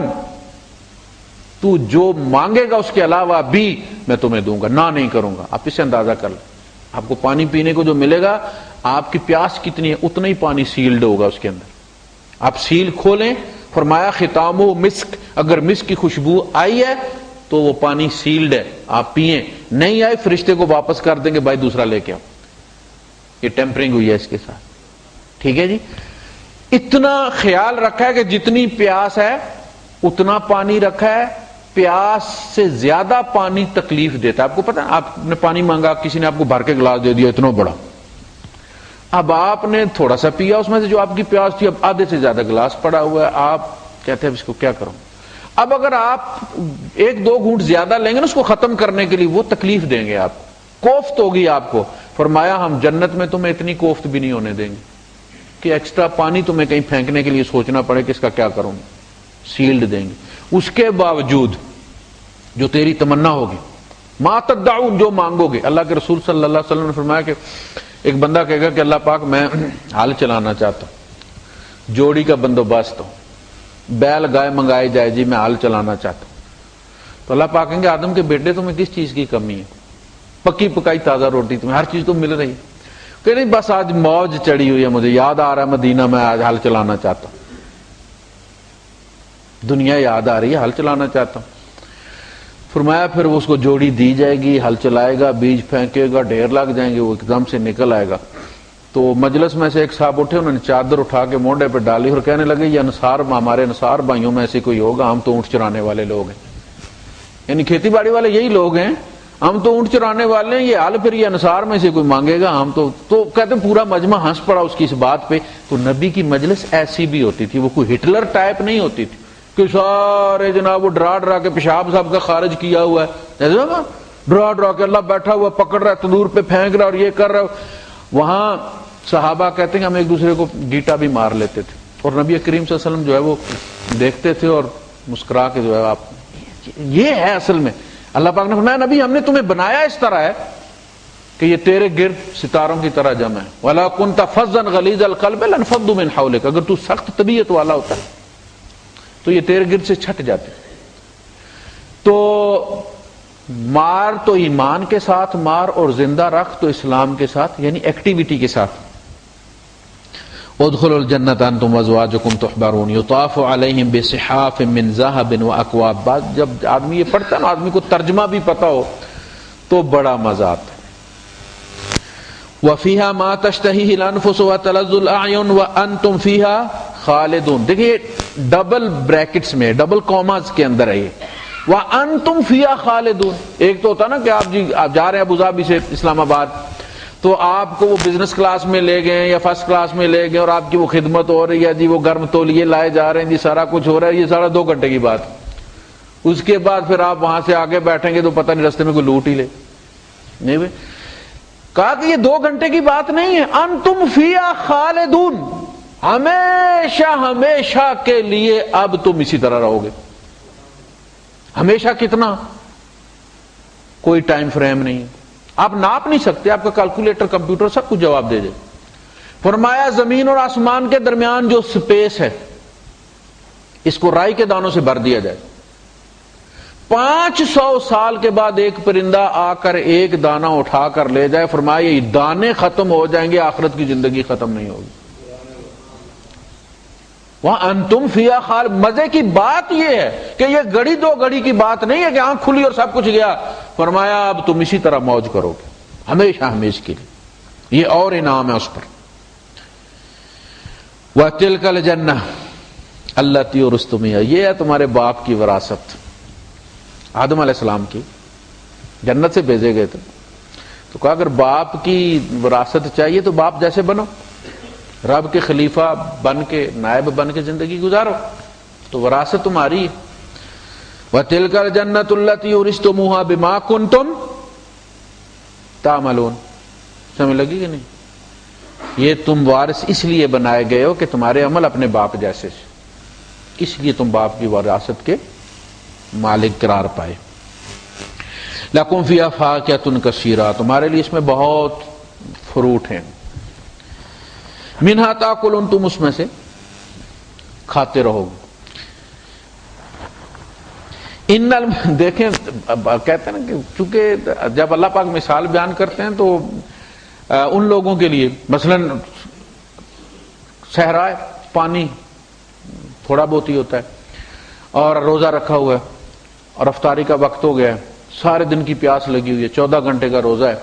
تو جو مانگے گا اس کے علاوہ بھی میں تمہیں دوں گا، نہ نہیں کروں گا. آپ اس سے اندازہ کر لیں، آپ کو پانی پینے کو جو ملے گا، آپ کی پیاس کتنی ہے اتنا ہی پانی سیلڈ ہوگا اس کے اندر. آپ سیل کھولیں، فرمایا ختامو مسک، اگر مسک کی خوشبو آئی ہے تو وہ پانی سیلڈ ہے، آپ پیئیں. نہیں آئے فرشتے کو واپس کر دیں گے، بھائی دوسرا لے کے آؤ، یہ ٹیمپرنگ ہوئی ہے اس کے ساتھ. ٹھیک ہے جی. اتنا خیال رکھا ہے کہ جتنی پیاس ہے اتنا پانی رکھا ہے. پیاس سے زیادہ پانی تکلیف دیتا ہے. آپ کو پتا ہے، آپ نے پانی مانگا، کسی نے آپ کو بھر کے گلاس دے دیا اتنا بڑا، اب آپ نے تھوڑا سا پیا اس میں سے جو آپ کی پیاس تھی، اب آدھے سے زیادہ گلاس پڑا ہوا ہے، آپ کہتے ہیں اس کو کیا کروں. اب اگر آپ ایک دو گھونٹ زیادہ لیں گے نا اس کو ختم کرنے کے لیے، وہ تکلیف دیں گے آپ کو، کوفت ہوگی آپ کو. فرمایا ہم جنت میں تمہیں اتنی کوفت بھی نہیں ہونے دیں گے کہ ایکسٹرا پانی تمہیں کہیں پھینکنے کے لیے سوچنا پڑے کہ اس کا کیا کروں. سیلڈ دیں گے. اس کے باوجود جو تیری تمنا ہوگی، ما تدعون، جو مانگو گے. اللہ کے رسول صلی اللہ علیہ وسلم نے فرمایا کہ ایک بندہ کہے گا کہ اللہ پاک میں ہل چلانا چاہتا ہوں، جوڑی کا بندوبست ہو، بیل گائے منگائی جائے، جی میں ہل چلانا چاہتا ہوں. تو اللہ پاک کہیں گے آدم کے بیٹے تمہیں کس چیز کی کمی ہے؟ پکی پکائی تازہ روٹی تمہیں ہر چیز تو مل رہی ہے. کہ نہیں بس آج موج چڑھی ہوئی ہے، مجھے یاد آ رہا ہے مدینہ، میں آج ہل چلانا چاہتا ہوں، دنیا یاد آ رہی ہے، ہل چلانا چاہتا ہوں. فرمایا پھر اس کو جوڑی دی جائے گی، ہل چلائے گا، بیج پھینکے گا، ڈھیر لگ جائیں گے، وہ ایک دم سے نکل آئے گا. تو مجلس میں سے ایک صاحب اٹھے، انہوں نے چادر اٹھا کے مونڈے پہ ڈالی اور کہنے لگے یہ انصار، ہمارے انصار بھائیوں میں ایسے کوئی ہوگا، ہم تو اونٹ چرانے والے لوگ ہیں. یعنی کھیتی باڑی والے یہی لوگ ہیں، ہم تو اونٹ چرانے والے ہیں، یہ حال پھر یہ انصار میں سے کوئی مانگے گا، ہم تو کہتے ہیں پورا مجمع ہنس پڑا اس کی اس بات پہ. تو نبی کی مجلس ایسی بھی ہوتی تھی، وہ کوئی ہٹلر ٹائپ نہیں ہوتی تھی کہ سارے جناب وہ ڈرا ڈرا کے پیشاب صاحب کا خارج کیا ہوا ہے، ڈرا ڈرا کے اللہ بیٹھا ہوا پکڑ رہا ہے، تندور پہ پھینک رہا اور یہ کر رہا. وہاں صحابہ کہتے ہیں ہم ایک دوسرے کو گیٹا بھی مار لیتے تھے، اور نبی کریم صلی اللہ علیہ وسلم جو ہے وہ دیکھتے تھے اور مسکرا کے جو ہے آپ، یہ ہے اصل میں. اللہ پاک نے فرمایا نبی ہم نے تمہیں بنایا اس طرح ہے کہ یہ تیرے گرد ستاروں کی طرح جمع ہے. وَلَا كُنْتَ فَظًّا غَلِيظَ الْقَلْبِ لَانفَضُّوا مِنْ حَوْلِكَ، اگر تو سخت طبیعت والا ہوتا ہے تو یہ تیرے گرد سے چھٹ جاتے. تو مار تو ایمان کے ساتھ مار، اور زندہ رکھ تو اسلام کے ساتھ، یعنی ایکٹیویٹی کے ساتھ. ادخلوا الجنة انتم وازواجكم تحبرون يطاف عليهم بصحاف من ذهب واكواب. بعد جب آدمی یہ پڑھتا ہے نا، آدمی کو ترجمہ بھی پتہ ہو تو بڑا مزہ آتا ہے. وفيها ما تشتهيه الانفس وتلذ الاعين وانتم فيها خالدون. دیکھیے ڈبل بریکٹس میں، ڈبل کوماز کے اندر ہے یہ وانتم فيها خالدون. ایک تو ہوتا نا کہ آپ جا رہے ہیں ابوظہبی سے اسلام آباد، تو آپ کو وہ بزنس کلاس میں لے گئے یا فرسٹ کلاس میں لے گئے اور آپ کی وہ خدمت ہو رہی ہے، جی وہ گرم تولیے لائے جا رہے ہیں، جی سارا کچھ ہو رہا ہے، یہ سارا 2 گھنٹے کی بات. اس کے بعد پھر آپ وہاں سے آگے بیٹھیں گے تو پتہ نہیں رستے میں کوئی لوٹ ہی لے. نہیں بھائی، کہا کہ یہ 2 گھنٹے کی بات نہیں ہے. انتم فیہا خالدون، ہمیشہ ہمیشہ کے لیے اب تم اسی طرح رہو گے. ہمیشہ کتنا؟ کوئی ٹائم فریم نہیں ہے، آپ ناپ نہیں سکتے. آپ کا کیلکولیٹر کمپیوٹر سب کچھ جواب دے دے. فرمایا زمین اور آسمان کے درمیان جو سپیس ہے، اس کو رائی کے دانوں سے بھر دیا جائے. 500 سال کے بعد ایک پرندہ آ کر ایک دانہ اٹھا کر لے جائے. فرمایا یہ دانے ختم ہو جائیں گے، آخرت کی زندگی ختم نہیں ہوگی. وہاں انتم فیہا خالدون. مزے کی بات یہ ہے کہ یہ گھڑی 2 گھڑی کی بات نہیں ہے کہ آنکھ کھلی اور سب کچھ گیا. فرمایا اب تم اسی طرح موج کرو گے ہمیشہ ہمیشہ کے لیے. یہ اور انعام ہے اس پر. وَتِلْكَ الْجَنَّةُ الَّتِي أُورِثْتُمُوهَا، یہ ہے تمہارے باپ کی وراثت. آدم علیہ السلام کی جنت سے بھیجے گئے تھے، تو کہا اگر باپ کی وراثت چاہیے تو باپ جیسے بنو، رب کے خلیفہ بن کے، نائب بن کے زندگی گزارو، تو وراثت تمہاری ہے. وَتِلْكَ الْجَنَّةُ الَّتِي أُورِثْتُمُوهَا بِمَا كُنْتُمْ تَعْمَلُونَ. سمجھ لگی کہ نہیں؟ یہ تم وارث اس لیے بنائے گئے ہو کہ تمہارے عمل اپنے باپ جیسے، اس لیے تم باپ کی وراثت کے مالک قرار پائے. لَكُمْ فِيهَا فَاكِهَةٌ كَثِيرَةٌ، تمہارے لیے اس میں بہت فروٹ ہیں. منہا تاکلون، تم اس میں سے کھاتے رہو گے. دیکھیں کہتے ہیں نا کہ چونکہ جب اللہ پاک مثال بیان کرتے ہیں تو ان لوگوں کے لیے، مثلا صحرا ہے، پانی تھوڑا بہت ہی ہوتا ہے، اور روزہ رکھا ہوا ہے اور افطاری کا وقت ہو گیا ہے، سارے دن کی پیاس لگی ہوئی ہے، 14 گھنٹے کا روزہ ہے،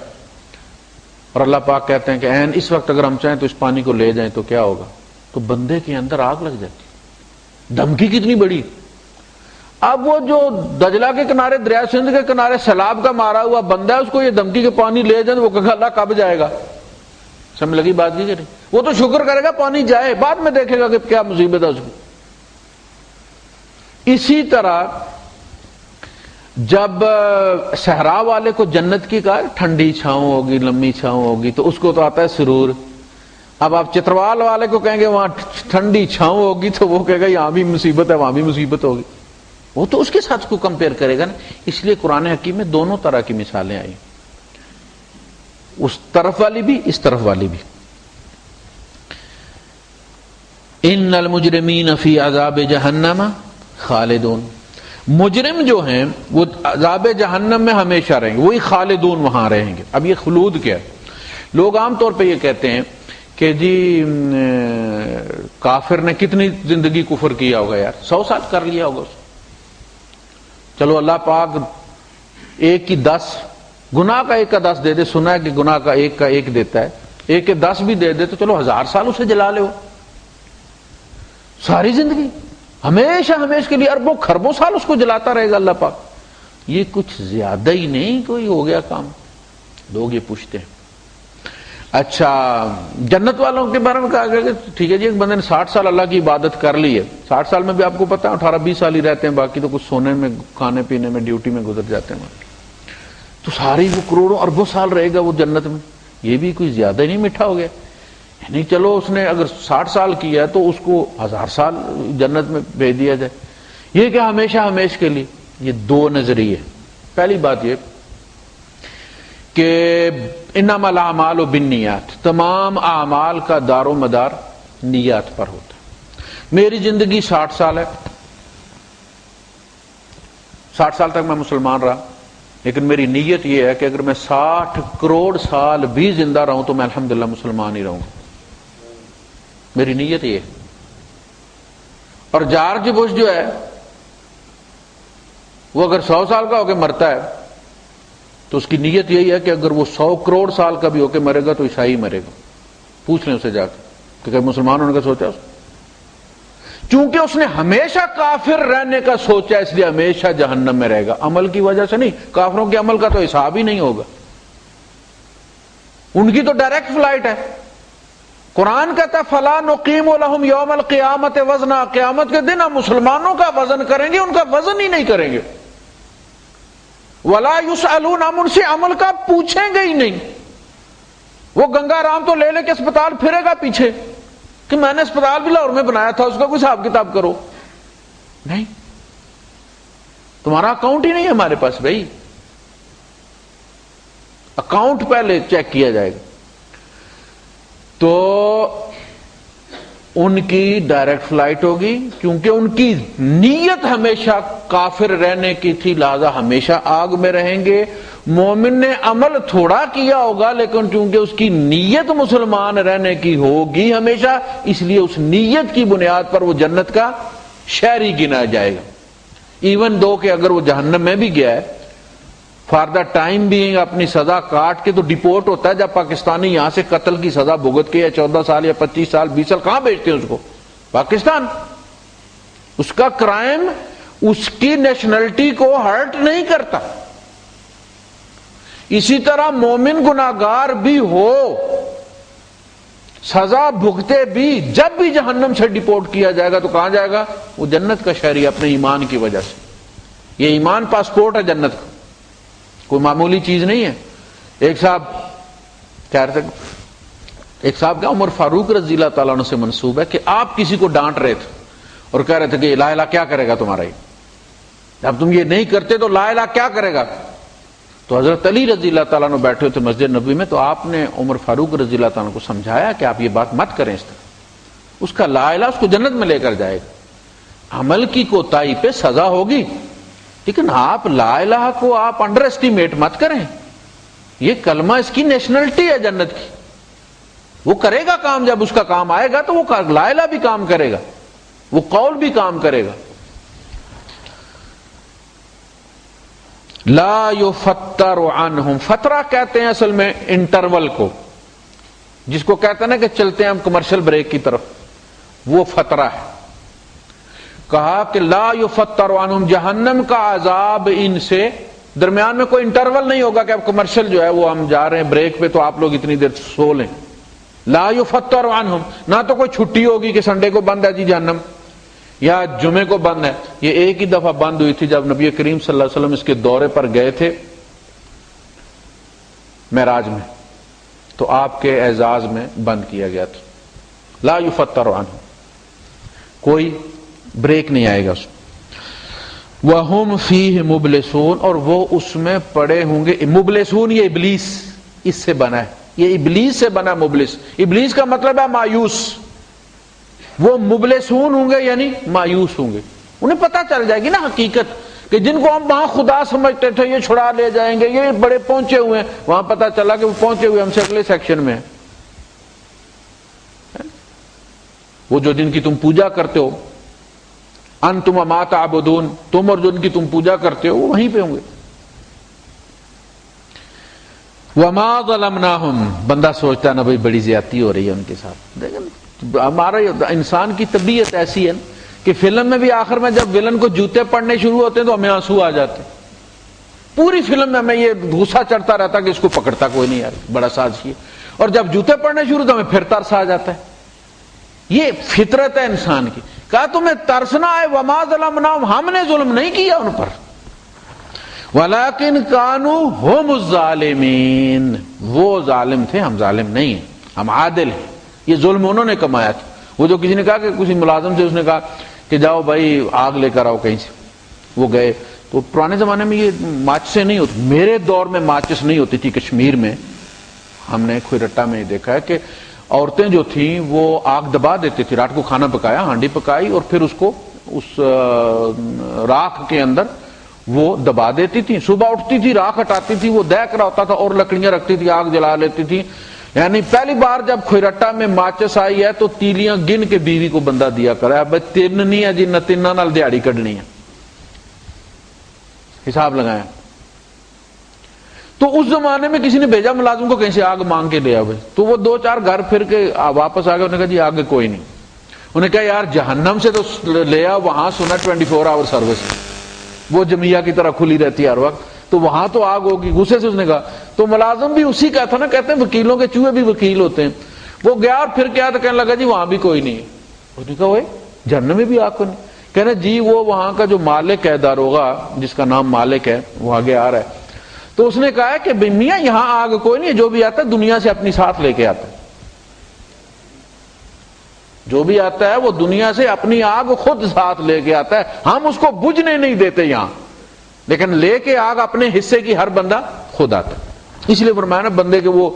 اور اللہ پاک کہتے ہیں کہ این اس وقت اگر ہم چاہیں تو اس پانی کو لے جائیں تو کیا ہوگا؟ تو بندے کے اندر آگ لگ جاتی. دھمکی کتنی بڑی. اب وہ جو دجلہ کے کنارے، دریا سندھ کے کنارے سیلاب کا مارا ہوا بندہ ہے، اس کو یہ دھمکی کے پانی لے جائیں، وہ کہے اللہ کب جائے گا؟ سمجھ لگی بات کی کہ نہیں؟ وہ تو شکر کرے گا پانی جائے، بعد میں دیکھے گا کہ کیا مصیبت ہے اس کو. اسی طرح جب صحرا والے کو جنت کی کہا ٹھنڈی چھاؤں ہوگی، لمبی چھاؤں ہوگی، تو اس کو تو آتا ہے سرور. اب آپ چتروال والے کو کہیں گے وہاں ٹھنڈی چھاؤں ہوگی، تو وہ کہے گا یہاں بھی مصیبت ہے وہاں بھی مصیبت ہوگی. وہ تو اس کے ساتھ کو کمپیئر کرے گا نا. اس لیے قرآن حکیم میں دونوں طرح کی مثالیں آئی، اس طرف والی بھی اس طرف والی بھی. ان المجرمین فی عذاب جہنم خالدون، مجرم جو ہیں وہ عذاب جہنم میں ہمیشہ رہیں گے، وہی خالدون وہاں رہیں گے. اب یہ خلود کیا ہے؟ لوگ عام طور پہ یہ کہتے ہیں کہ جی کافر نے کتنی زندگی کفر کیا ہوگا یار، 100 سال کر لیا ہوگا اس. چلو اللہ پاک 1 کی 10 گناہ کا 1 کا 10 دے دے. سنا ہے کہ گناہ کا 1 کا 1 دیتا ہے، 1 کے 10 بھی دے دے تو چلو 1000 سال اسے جلا لے. ہو ساری زندگی ہمیشہ ہمیشہ کے لیے اربوں خربوں سال اس کو جلاتا رہے گا اللہ پاک. یہ کچھ زیادہ ہی نہیں کوئی ہو گیا کام؟ لوگ یہ پوچھتے ہیں. اچھا جنت والوں کے بارے میں کہا گیا کہ ٹھیک ہے جی ایک بندے نے 60 سال اللہ کی عبادت کر لی ہے، 60 سال میں بھی آپ کو پتا ہے 18-20 سال ہی رہتے ہیں، باقی تو کچھ سونے میں، کھانے پینے میں، ڈیوٹی میں گزر جاتے ہیں. تو ساری وہ کروڑوں اربوں سال رہے گا وہ جنت میں. یہ بھی کوئی زیادہ ہی نہیں میٹھا ہو گیا؟ یعنی چلو اس نے اگر 60 سال کیا ہے تو اس کو 1000 سال جنت میں بھیج دیا جائے. یہ کہ ہمیشہ ہمیشہ کے لیے. یہ 2 نظریے. پہلی بات یہ کہ انما الاعمال بالنیات، تمام اعمال کا دار و مدار نیات پر ہوتا ہے۔ میری زندگی 60 سال ہے، 60 سال تک میں مسلمان رہا، لیکن میری نیت یہ ہے کہ اگر میں 60 کروڑ سال بھی زندہ رہوں تو میں الحمدللہ مسلمان ہی رہوں گا، میری نیت یہ ہے۔ اور جارج بش جو ہے وہ اگر 100 سال کا ہو کے مرتا ہے تو اس کی نیت یہی ہے کہ اگر وہ 100 کروڑ سال کا بھی ہو کے مرے گا تو عیسائی مرے گا۔ پوچھ لیں اسے جا کے کہ مسلمان ہونے کا سوچا اس نے؟ چونکہ اس نے ہمیشہ کافر رہنے کا سوچا اس لیے ہمیشہ جہنم میں رہے گا، عمل کی وجہ سے نہیں۔ کافروں کے عمل کا تو حساب ہی نہیں ہوگا، ان کی تو ڈائریکٹ فلائٹ ہے۔ قرآن کہتا فلا نقیم لہم یوم القیامت وزنا، قیامت کے دن ہم مسلمانوں کا وزن کریں گے، ان کا وزن ہی نہیں کریں گے۔ ولا یسألون، ہم ان سے عمل کا پوچھیں گے ہی نہیں۔ وہ گنگا رام تو لے کے اسپتال پھرے گا پیچھے کہ میں نے اسپتال بھی لاہور میں بنایا تھا، اس کا کوئی حساب کتاب کرو نہیں، تمہارا اکاؤنٹ ہی نہیں ہے ہمارے پاس بھائی، اکاؤنٹ پہلے چیک کیا جائے گا۔ تو ان کی ڈائریکٹ فلائٹ ہوگی، کیونکہ ان کی نیت ہمیشہ کافر رہنے کی تھی، لہذا ہمیشہ آگ میں رہیں گے۔ مومن نے عمل تھوڑا کیا ہوگا لیکن چونکہ اس کی نیت مسلمان رہنے کی ہوگی ہمیشہ، اس لیے اس نیت کی بنیاد پر وہ جنت کا شہری گنا جائے گا، ایون دو کہ اگر وہ جہنم میں بھی گیا ہے فار دا ٹائم بھی اپنی سزا کاٹ کے تو ڈیپورٹ ہوتا ہے۔ جب پاکستانی یہاں سے قتل کی سزا بھگت کے یا 14 سال یا 25 سال 20 سال کہاں بھیجتے ہیں اس کو؟ پاکستان۔ اس کا کرائم اس کی نیشنلٹی کو ہرٹ نہیں کرتا۔ اسی طرح مومن گناہگار بھی ہو، سزا بھگتے بھی، جب بھی جہنم سے ڈیپورٹ کیا جائے گا تو کہاں جائے گا؟ وہ جنت کا شہری اپنے ایمان کی وجہ سے۔ یہ ایمان پاسپورٹ ہے جنت کا، کوئی معمولی چیز نہیں ہے۔ ایک صاحب کہہ رہے تھے، ایک صاحب کا عمر فاروق رضی اللہ تعالیٰ عنہ سے منسوب ہے کہ آپ کسی کو ڈانٹ رہے تھے اور کہہ رہے تھے کہ لا الہ کیا کرے گا تمہارا، یہ جب تم یہ نہیں کرتے تو لا الہ کیا کرے گا؟ تو حضرت علی رضی اللہ تعالیٰ عنہ بیٹھے ہوئے تھے مسجد نبوی میں، تو آپ نے عمر فاروق رضی اللہ تعالیٰ عنہ کو سمجھایا کہ آپ یہ بات مت کریں، اس طرح اس کا لا الہ اس کو جنت میں لے کر جائے گا۔ عمل کی کوتاہی پہ سزا ہوگی، لیکن آپ لا الہ کو آپ انڈر اسٹیمیٹ مت کریں۔ یہ کلمہ اس کی نیشنلٹی ہے جنت کی، وہ کرے گا کام، جب اس کا کام آئے گا تو وہ لا الہ بھی کام کرے گا، وہ قول بھی کام کرے گا۔ لا یفتر عنہم، فترہ کہتے ہیں اصل میں انٹرول کو، جس کو کہتے ہیں نا کہ چلتے ہیں ہم کمرشل بریک کی طرف، وہ فترہ ہے۔ کہا کہ لا یفتر عنہم، جہنم کا عذاب ان سے درمیان میں کوئی انٹرول نہیں ہوگا کہ اب کمرشل جو ہے وہ ہم جا رہے ہیں بریک پہ تو آپ لوگ اتنی دیر سو لیں۔ لا یفتر عنہم، نہ تو کوئی چھٹی ہوگی کہ سنڈے کو بند ہے جی جہنم یا جمعے کو بند ہے۔ یہ ایک ہی دفعہ بند ہوئی تھی جب نبی کریم صلی اللہ علیہ وسلم اس کے دورے پر گئے تھے معراج میں، تو آپ کے اعزاز میں بند کیا گیا تھا۔ لا یفتر عنہم، کوئی بریک نہیں آئے گا اس میں۔ وَهُمْ فِيهِ مُبْلِسُونَ، اور وہ اس میں پڑے ہوں گے۔ مبلسون یہ ابلیس، اس سے بنا ہے، یہ ابلیس سے بنا مبلس۔ ابلیس کا مطلب ہے مایوس، وہ مبلسون ہوں گے یعنی مایوس ہوں گے۔ انہیں پتہ چل جائے گی نا حقیقت کہ جن کو ہم وہاں خدا سمجھتے تھے یہ چھڑا لے جائیں گے، یہ بڑے پہنچے ہوئے ہیں، وہاں پتہ چلا کہ وہ پہنچے ہوئے ہم سے اگلے سیکشن میں ہیں۔ وہ جو جن کی تم پوجا کرتے ہو، انتم وما تعبدون، تم اور جن کی تم پوجا کرتے ہو وہ وہیں پہ ہوں گے۔ وما ظلمناہم، بندہ سوچتا ہے نا بھائی بڑی زیادتی ہو رہی ہے ان کے ساتھ، لیکن ہمارا انسان کی طبیعت ایسی ہے کہ فلم میں بھی آخر میں جب ولن کو جوتے پڑنے شروع ہوتے ہیں تو ہمیں آنسو آ جاتے ہیں۔ پوری فلم میں ہمیں یہ غصہ چڑھتا رہتا کہ اس کو پکڑتا کوئی نہیں یار، بڑا سازشی ہے، اور جب جوتے پڑنے شروع تو ہمیں پھر ترس آ جاتا ہے۔ یہ فطرت ہے انسان کی۔ کہا تمہیں ترس نہ آئے، وما ظلمناہم، ہم نے ظلم نہیں کیا ان پر، ولیکن کانوا ھم الظالمین، وہ ظالم تھے، ہم ظالم نہیں ہیں، ہم عادل ہیں۔ یہ ظلم انہوں نے کمایا تھا۔ وہ جو کسی نے کہا کہ کسی ملازم سے اس نے کہا کہ جاؤ بھائی آگ لے کر آؤ کہیں سے، وہ گئے، تو پرانے زمانے میں یہ ماچسیں نہیں ہوتی، میرے دور میں ماچس نہیں ہوتی تھی کشمیر میں، ہم نے کھوئی میں دیکھا ہے کہ عورتیں جو تھیں وہ آگ دبا دیتی تھی، رات کو کھانا پکایا، ہانڈی پکائی اور پھر اس کو اس راکھ کے اندر وہ دبا دیتی تھی، صبح اٹھتی تھی راکھ ہٹاتی تھی، وہ دہک رہا ہوتا تھا اور لکڑیاں رکھتی تھی، آگ جلا لیتی تھی. یعنی پہلی بار جب کھوئی میں ماچس آئی ہے تو تیلیاں گن کے بیوی کو بندہ دیا کرا، بھائی تین نہیں ہے جی، نہ تینوں نال دیہڑی کڈنی ہے، حساب لگایا. تو اس زمانے میں کسی نے بھیجا ملازم کو کہیں سے آگ مانگ کے لے آؤ، تو وہ 2-4 گھر پھر کے واپس آ گئے، انہوں نے کہا جی آگ کوئی نہیں. انہوں نے کہا یار جہنم سے تو لے آؤ، وہاں سنا 24 آور سروس، وہ جمعیہ کی طرح کھلی رہتی ہے ہر وقت، تو وہاں تو آگ ہوگی. غصے سے اس نے کہا، تو ملازم بھی اسی کا تھا نا، کہتے ہیں وکیلوں کے چوہے بھی وکیل ہوتے ہیں. وہ گیا اور پھر کیا تو کہنے لگا جی وہاں بھی کوئی نہیں ہے. اس نے کہا وہ جہنم میں بھی آگ کو نہیں. کہنا جی وہ وہاں کا جو مالک ہے داروغہ، جس کا نام مالک ہے، وہ آگے آ رہا ہے. تو اس نے کہا کہ میاں یہاں آگ کوئی نہیں، جو بھی آتا ہے دنیا سے اپنی ساتھ لے کے آتا ہے، جو بھی آتا ہے وہ دنیا سے اپنی آگ خود ساتھ لے کے آتا ہے، ہم اس کو بجھنے نہیں دیتے یہاں، لیکن لے کے آگ اپنے حصے کی ہر بندہ خود آتا ہے. اس لیے فرمایا نا بندے کے وہ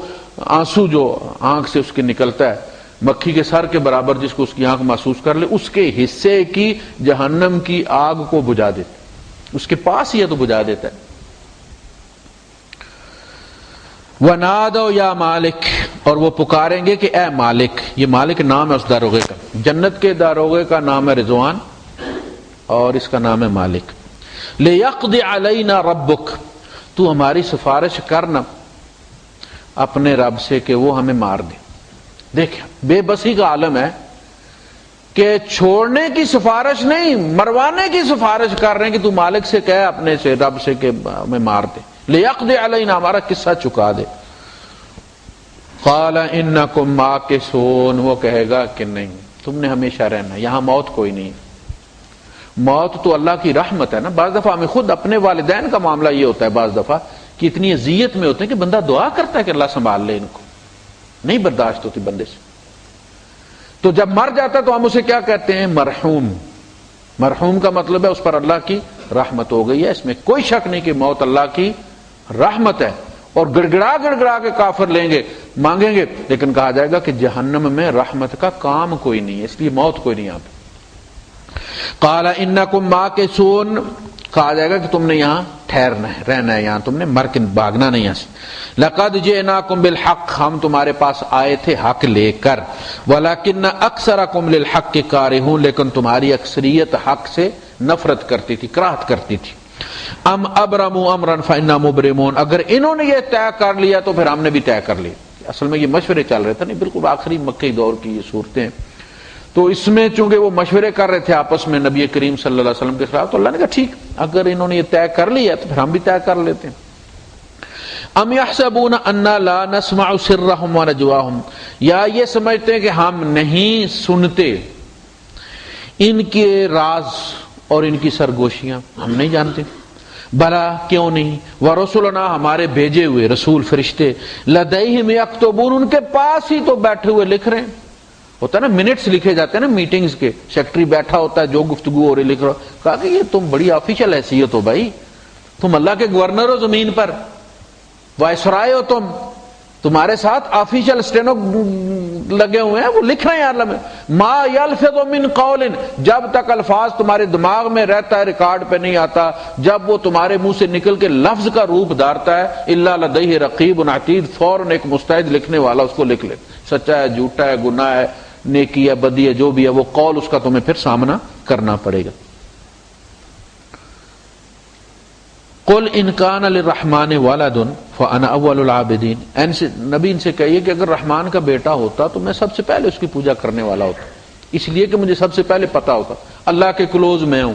آنسو جو آنکھ سے اس کے نکلتا ہے مکھی کے سر کے برابر، جس کو اس کی آنکھ محسوس کر لے، اس کے حصے کی جہنم کی آگ کو بجھا دیتا، اس کے پاس ہی ہے تو بجھا دیتا ہے. وَنَادَوْا يَا مَالِكْ، اور وہ پکاریں گے کہ اے مالک. یہ مالک نام ہے اس داروغے کا، جنت کے داروغے کا نام ہے رضوان اور اس کا نام ہے مالک. لِيَقْضِ عَلَيْنَا رَبُّكَ، تو ہماری سفارش کرنا اپنے رب سے کہ وہ ہمیں مار دے. دیکھیں بے بسی کا عالم ہے کہ چھوڑنے کی سفارش نہیں، مروانے کی سفارش کر رہے ہیں کہ تو مالک سے کہے اپنے سے، رب سے کہ ہمیں مار دے. لِيَقْضِ عَلَيْنَا، ہمارا قصہ چکا دے. قَالَ إِنَّكُمْ مَاكِثُونَ، وہ کہے گا کہ نہیں تم نے ہمیشہ رہنا، یہاں موت کوئی نہیں. موت تو اللہ کی رحمت ہے نا. بعض دفعہ ہمیں خود اپنے والدین کا معاملہ یہ ہوتا ہے، بعض دفعہ کہ اتنی اذیت میں ہوتے ہیں کہ بندہ دعا کرتا ہے کہ اللہ سنبھال لے ان کو، نہیں برداشت ہوتی بندے سے. تو جب مر جاتا ہے تو ہم اسے کیا کہتے ہیں؟ مرحوم. مرحوم کا مطلب ہے اس پر اللہ کی رحمت ہو گئی ہے. اس میں کوئی شک نہیں کہ موت اللہ کی رحمت ہے. اور گڑگڑا گڑگڑا کے کافر لیں گے، مانگیں گے، لیکن کہا جائے گا کہ جہنم میں رحمت کا کام کوئی نہیں ہے، اس لیے موت کوئی نہیں یہاں پہ. قال انکم ماکثون، کہا جائے گا کہ تم نے یہاں ٹھہرنا ہے، رہنا ہے، یہاں تم نے مر کے بھاگنا نہیں یہاں سے. لقد جئناکم بالحق، ہم تمہارے پاس آئے تھے حق لے کر. ولکن اکثرکم للحق کارہون، لیکن تمہاری اکثریت حق سے نفرت کرتی تھی، کراہت کرتی تھی. ام ابرموا امرا فانا مبرمون، اگر انہوں نے یہ طے کر لیا تو پھر ہم نے بھی طے کر لیا. اصل میں یہ مشورے چل رہے تھے، نہیں بالکل آخری مکئی دور کی یہ صورتیں. تو اس میں چونکہ وہ مشورے کر رہے تھے آپس میں نبی کریم صلی اللہ علیہ وسلم کے خلاف، تو اللہ نے کہا ٹھیک، اگر انہوں نے یہ طے کر لیا تو پھر ہم بھی طے کر لیتے ہیں. ام یحسبون انا لا نسمع سرهم ونجواهم، یا یہ سمجھتے ہیں کہ ہم نہیں سنتے ان کے راز اور ان کی سرگوشیاں، ہم نہیں جانتے. بلا کیوں نہیں، ورسلنا، ہمارے بھیجے ہوئے رسول فرشتے، لدیہم یکتبون، ان کے پاس ہی تو بیٹھے ہوئے لکھ رہے ہیں. ہوتا ہے نا منٹس لکھے جاتے ہیں نا میٹنگز کے، سیکٹری بیٹھا ہوتا ہے جو گفتگو ہو رہی لکھ رہا. کہا کہ یہ تم بڑی آفیشل حیثیت ہو بھائی، تم اللہ کے گورنر ہو زمین پر، وائسرائے ہو تم، تمہارے ساتھ آفیشل اسٹینو لگے ہوئے ہیں، وہ لکھ رہے ہیں اللہ میں. ما یلفظ من قول، جب تک الفاظ تمہارے دماغ میں رہتا ہے ریکارڈ پہ نہیں آتا، جب وہ تمہارے منہ سے نکل کے لفظ کا روپ دھارتا ہے، الا لدیہ رقیب عتید، فوراً ایک مستعد لکھنے والا اس کو لکھ لے. سچا ہے، جھوٹا ہے، گناہ ہے، نیکی ہے، بدی ہے، جو بھی ہے، وہ قول اس کا تمہیں پھر سامنا کرنا پڑے گا. قل ان کان للرحمن ولد فانا اول العابدین، نبی ان سے کہیے کہ اگر رحمان کا بیٹا ہوتا تو میں سب سے پہلے اس کی پوجا کرنے والا ہوتا، اس لیے کہ مجھے سب سے پہلے پتا ہوتا، اللہ کے کلوز میں ہوں.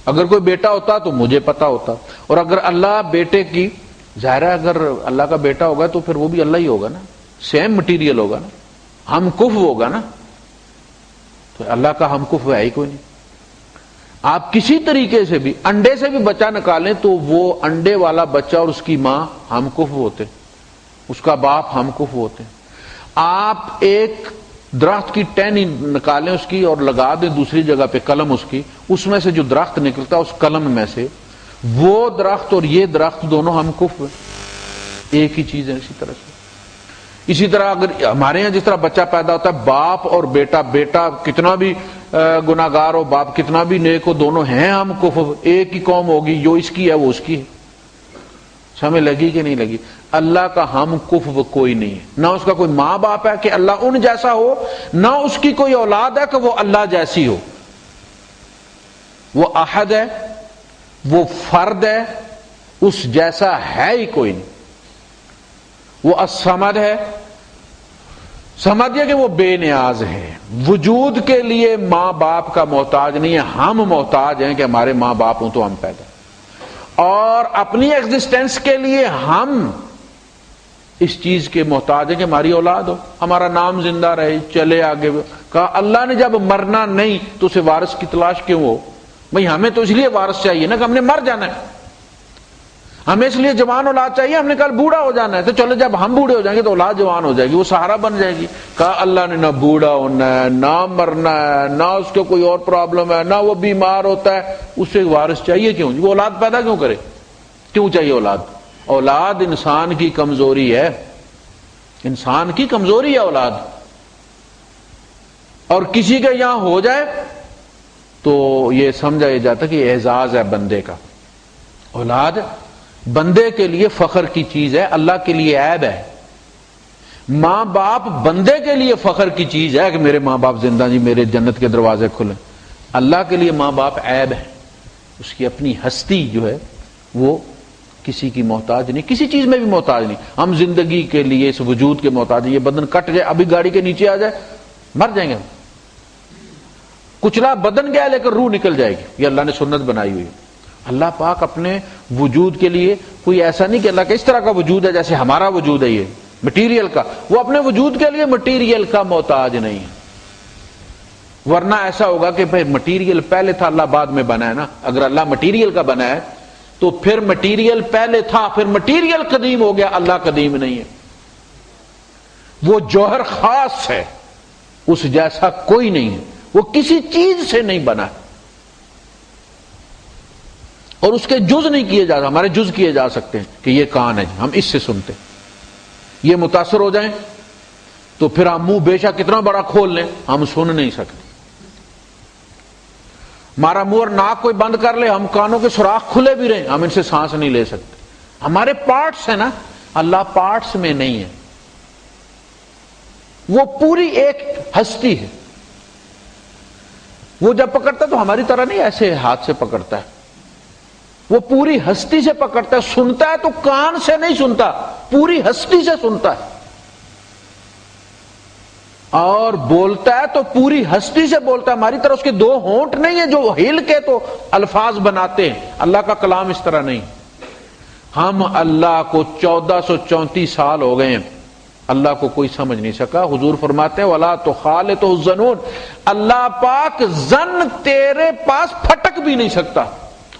اگر کوئی بیٹا ہوتا تو مجھے پتا ہوتا. اور اگر اللہ بیٹے کی، ظاہر ہے اگر اللہ کا بیٹا ہوگا تو پھر وہ بھی اللہ ہی ہوگا نا، سیم مٹیریل ہوگا نا، ہم کف ہوگا نا، تو اللہ کا ہم کف ہے ہی کوئی نہیں. آپ کسی طریقے سے بھی انڈے سے بھی بچہ نکالیں تو وہ انڈے والا بچہ اور اس کی ماں ہم کف ہوتے، اس کا باپ ہم کف ہوتے. آپ ایک درخت کی ٹہنی نکالیں اس کی اور لگا دیں دوسری جگہ پہ قلم اس کی، اس میں سے جو درخت نکلتا ہے اس قلم میں سے وہ درخت اور یہ درخت دونوں ہم کفر ایک ہی چیز ہے. اسی طرح اگر ہمارے یہاں جس طرح بچہ پیدا ہوتا ہے باپ اور بیٹا، بیٹا کتنا بھی گناہگار ہو، باپ کتنا بھی نیک ہو، دونوں ہیں ہم کفر، ایک ہی قوم ہوگی، جو اس کی ہے وہ اس کی ہے. ہمیں لگی کہ نہیں لگی؟ اللہ کا ہم کفر کوئی نہیں ہے، نہ اس کا کوئی ماں باپ ہے کہ اللہ ان جیسا ہو، نہ اس کی کوئی اولاد ہے کہ وہ اللہ جیسی ہو. وہ احد ہے، وہ فرد ہے، اس جیسا ہے ہی کوئی نہیں. وہ الصمد ہے، سمجھئے کہ وہ بے نیاز ہے، وجود کے لیے ماں باپ کا محتاج نہیں ہے. ہم محتاج ہیں کہ ہمارے ماں باپ ہوں تو ہم پیدا، اور اپنی ایگزسٹنس کے لیے ہم اس چیز کے محتاج ہیں کہ ہماری اولاد ہو، ہمارا نام زندہ رہے، چلے آگے. کہا اللہ نے جب مرنا نہیں تو اسے وارث کی تلاش کیوں ہو؟ بھئی ہمیں تو اس لیے وارث چاہیے نا کہ ہم نے مر جانا ہے. ہمیں اس لیے جوان اولاد چاہیے، ہم نے کل بوڑھا ہو جانا ہے، تو چلو جب ہم بوڑھے ہو جائیں گے تو اولاد جوان ہو جائے گی، وہ سہارا بن جائے گی. کہا اللہ نے نہ بوڑھا ہونا ہے، نہ مرنا ہے، نہ اس کو کوئی اور پرابلم ہے، نہ وہ بیمار ہوتا ہے، اسے وارث چاہیے کیوں؟ وہ اولاد پیدا کیوں کرے؟ کیوں چاہیے اولاد؟ اولاد انسان کی کمزوری ہے، انسان کی کمزوری ہے اولاد. اور کسی کے یہاں ہو جائے تو یہ سمجھا جاتا کہ اعزاز ہے بندے کا. اولاد بندے کے لیے فخر کی چیز ہے، اللہ کے لیے عیب ہے. ماں باپ بندے کے لیے فخر کی چیز ہے کہ میرے ماں باپ زندہ، جی میرے جنت کے دروازے کھلے. اللہ کے لیے ماں باپ عیب ہے، اس کی اپنی ہستی جو ہے وہ کسی کی محتاج نہیں، کسی چیز میں بھی محتاج نہیں. ہم زندگی کے لیے اس وجود کے محتاج ہیں. یہ بدن کٹ جائے، ابھی گاڑی کے نیچے آ جائے مر جائیں گے. کچلا بدن گیا لیکن روح نکل جائے گی، یہ اللہ نے سنت بنائی ہوئی ہے. اللہ پاک اپنے وجود کے لیے کوئی ایسا نہیں کہ اللہ کا اس طرح کا وجود ہے جیسے ہمارا وجود ہے یہ مٹیریل کا. وہ اپنے وجود کے لیے مٹیریل کا محتاج نہیں ہے. ورنہ ایسا ہوگا کہ پھر مٹیریل پہلے تھا، اللہ بعد میں بنا ہے نا. اگر اللہ مٹیریل کا بنا ہے تو پھر مٹیریل پہلے تھا، پھر مٹیریل قدیم ہو گیا، اللہ قدیم نہیں ہے. وہ جوہر خاص ہے، اس جیسا کوئی نہیں ہے. وہ کسی چیز سے نہیں بنا ہے اور اس کے جز نہیں کیے جا، ہمارے جز کیے جا سکتے ہیں کہ یہ کان ہے، ہم اس سے سنتے. یہ متاثر ہو جائیں تو پھر ہم منہ بے شک کتنا بڑا کھول لیں ہم سن نہیں سکتے. ہمارا منہ اور ناک کوئی بند کر لے، ہم کانوں کے سوراخ کھلے بھی رہیں ہم ان سے سانس نہیں لے سکتے. ہمارے پارٹس ہیں نا، اللہ پارٹس میں نہیں ہے. وہ پوری ایک ہستی ہے. وہ جب پکڑتا ہے تو ہماری طرح نہیں ایسے ہاتھ سے پکڑتا ہے، وہ پوری ہستی سے پکڑتا ہے. سنتا ہے تو کان سے نہیں سنتا، پوری ہستی سے سنتا ہے. اور بولتا ہے تو پوری ہستی سے بولتا ہے. ہماری طرح اس کے دو ہونٹ نہیں ہیں جو ہل کے تو الفاظ بناتے ہیں. اللہ کا کلام اس طرح نہیں. ہم اللہ کو 1434 سال ہو گئے ہیں، اللہ کو کوئی سمجھ نہیں سکا. حضور فرماتے ہیں وَلَا تُخَالِطُهُ الظَّنُونَ، اللہ پاک زن تیرے پاس پھٹک بھی نہیں سکتا.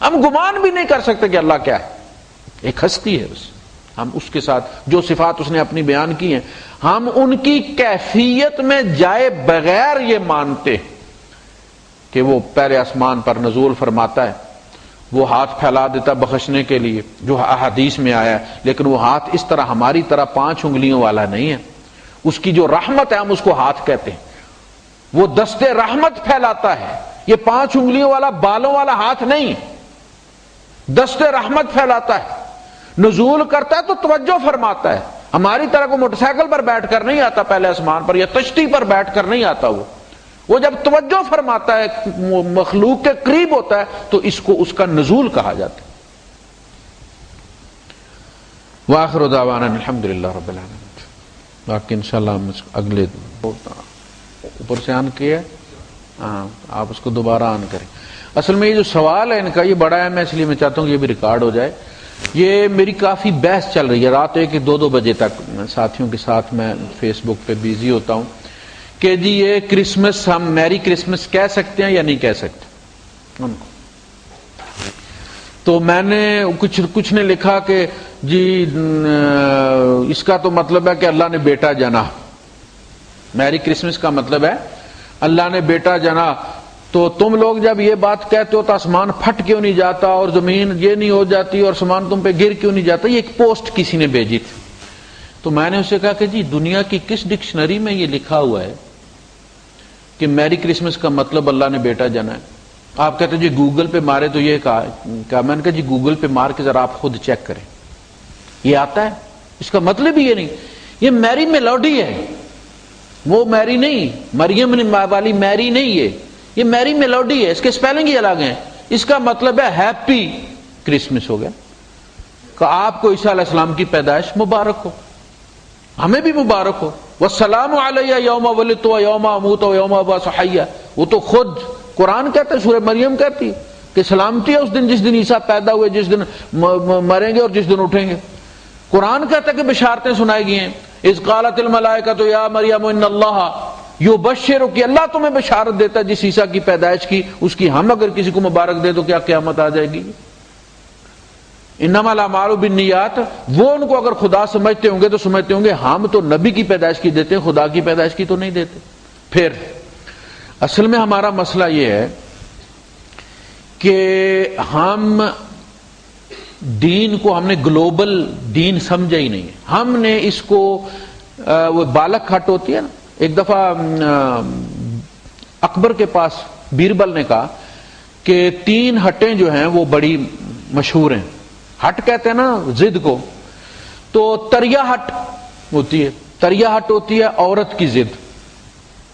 ہم گمان بھی نہیں کر سکتے کہ اللہ کیا ہے، ایک ہستی ہے بس. ہم اس کے ساتھ جو صفات اس نے اپنی بیان کی ہیں ہم ان کی کیفیت میں جائے بغیر یہ مانتے کہ وہ پہلے آسمان پر نزول فرماتا ہے، وہ ہاتھ پھیلا دیتا بخشنے کے لیے جو احادیث میں آیا ہے، لیکن وہ ہاتھ اس طرح ہماری طرح 5 انگلیوں والا نہیں ہے. اس کی جو رحمت ہے ہم اس کو ہاتھ کہتے ہیں. وہ دست رحمت پھیلاتا ہے. یہ 5 انگلیوں والا بالوں والا ہاتھ نہیں، دست رحمت پھیلاتا ہے. نزول کرتا ہے تو توجہ فرماتا ہے. ہماری طرح کو موٹر سائیکل پر بیٹھ کر نہیں آتا پہلے آسمان پر، یا کشتی پر بیٹھ کر نہیں آتا. وہ جب توجہ فرماتا ہے مخلوق کے قریب ہوتا ہے تو اس کو اس کا نزول کہا جاتا ہے. وآخر دعوانا الحمدللہ رب العالمین. باقی انشاءاللہ ہم اگلے اوپر سے آن کیا آپ اس کو دوبارہ آن کریں. اصل میں یہ جو سوال ہے ان کا یہ بڑا ہے، میں اس لیے میں چاہتا ہوں کہ یہ بھی ریکارڈ ہو جائے. یہ میری کافی بحث چل رہی ہے رات 1-2 بجے تک ساتھیوں کے ساتھ. میں فیس بک پہ بیزی ہوتا ہوں کہ جی یہ کرسمس ہم میری کرسمس کہہ سکتے ہیں یا نہیں کہہ سکتے ان کو. تو میں نے کچھ نے لکھا کہ جی اس کا تو مطلب ہے کہ اللہ نے بیٹا جنا. میری کرسمس کا مطلب ہے اللہ نے بیٹا جنا. تو تم لوگ جب یہ بات کہتے ہو تو آسمان پھٹ کیوں نہیں جاتا اور زمین یہ نہیں ہو جاتی اور آسمان تم پہ گر کیوں نہیں جاتا؟ یہ ایک پوسٹ کسی نے بھیجی تھی. تو میں نے اسے کہا کہ جی دنیا کی کس ڈکشنری میں یہ لکھا ہوا ہے کہ میری کرسمس کا مطلب اللہ نے بیٹا جنا ہے؟ آپ کہتے جی گوگل پہ مارے تو یہ کہا میں نے کہا جی گوگل پہ مار کے ذرا آپ خود چیک کریں، یہ آتا ہے؟ اس کا مطلب ہی یہ نہیں. یہ میری میلوڈی ہے، وہ میری نہیں، مریم والی میری نہیں، یہ میری میلوڈی ہے، اس کے سپیلنگ ہی الگ ہیں. اس کا مطلب ہے ہیپی کرسمس ہو گیا کہ آپ کو عیسیٰ علیہ السلام کی پیدائش مبارک ہو، ہمیں بھی مبارک ہو. والسلام علیہ یوم ولدت و یوم اموت و یوم ابعث حیا. وہ تو خود قرآن کہتا ہے، سورہ مریم کہتی ہے کہ سلامتی ہے اس دن جس دن عیسیٰ پیدا ہوئے، جس دن مریں گے اور جس دن اٹھیں گے. قرآن کہتا ہے کہ بشارتیں سنائی گئی ہیں. اذ قالت الملائکۃ یا مریم ان اللہ یبشرک، اللہ تمہیں بشارت دیتا ہے جس عیسیٰ کی پیدائش کی، اس کی ہم اگر کسی کو مبارک دے تو کیا قیامت آ جائے گی؟ انما الاعمال بالنیات. وہ ان کو اگر خدا سمجھتے ہوں گے تو سمجھتے ہوں گے ہم تو نبی کی پیدائش کی دیتے ہیں، خدا کی پیدائش کی تو نہیں دیتے. پھر اصل میں ہمارا مسئلہ یہ ہے کہ ہم دین کو ہم نے گلوبل دین سمجھا ہی نہیں ہے. ہم نے اس کو وہ بالک ہٹ ہوتی ہے نا، ایک دفعہ اکبر کے پاس بیربل نے کہا کہ 3 ہٹیں جو ہیں وہ بڑی مشہور ہیں. ہٹ کہتے ہیں نا ضد کو، تو تریا ہٹ ہوتی ہے. تریا ہٹ ہوتی ہے عورت کی ضد،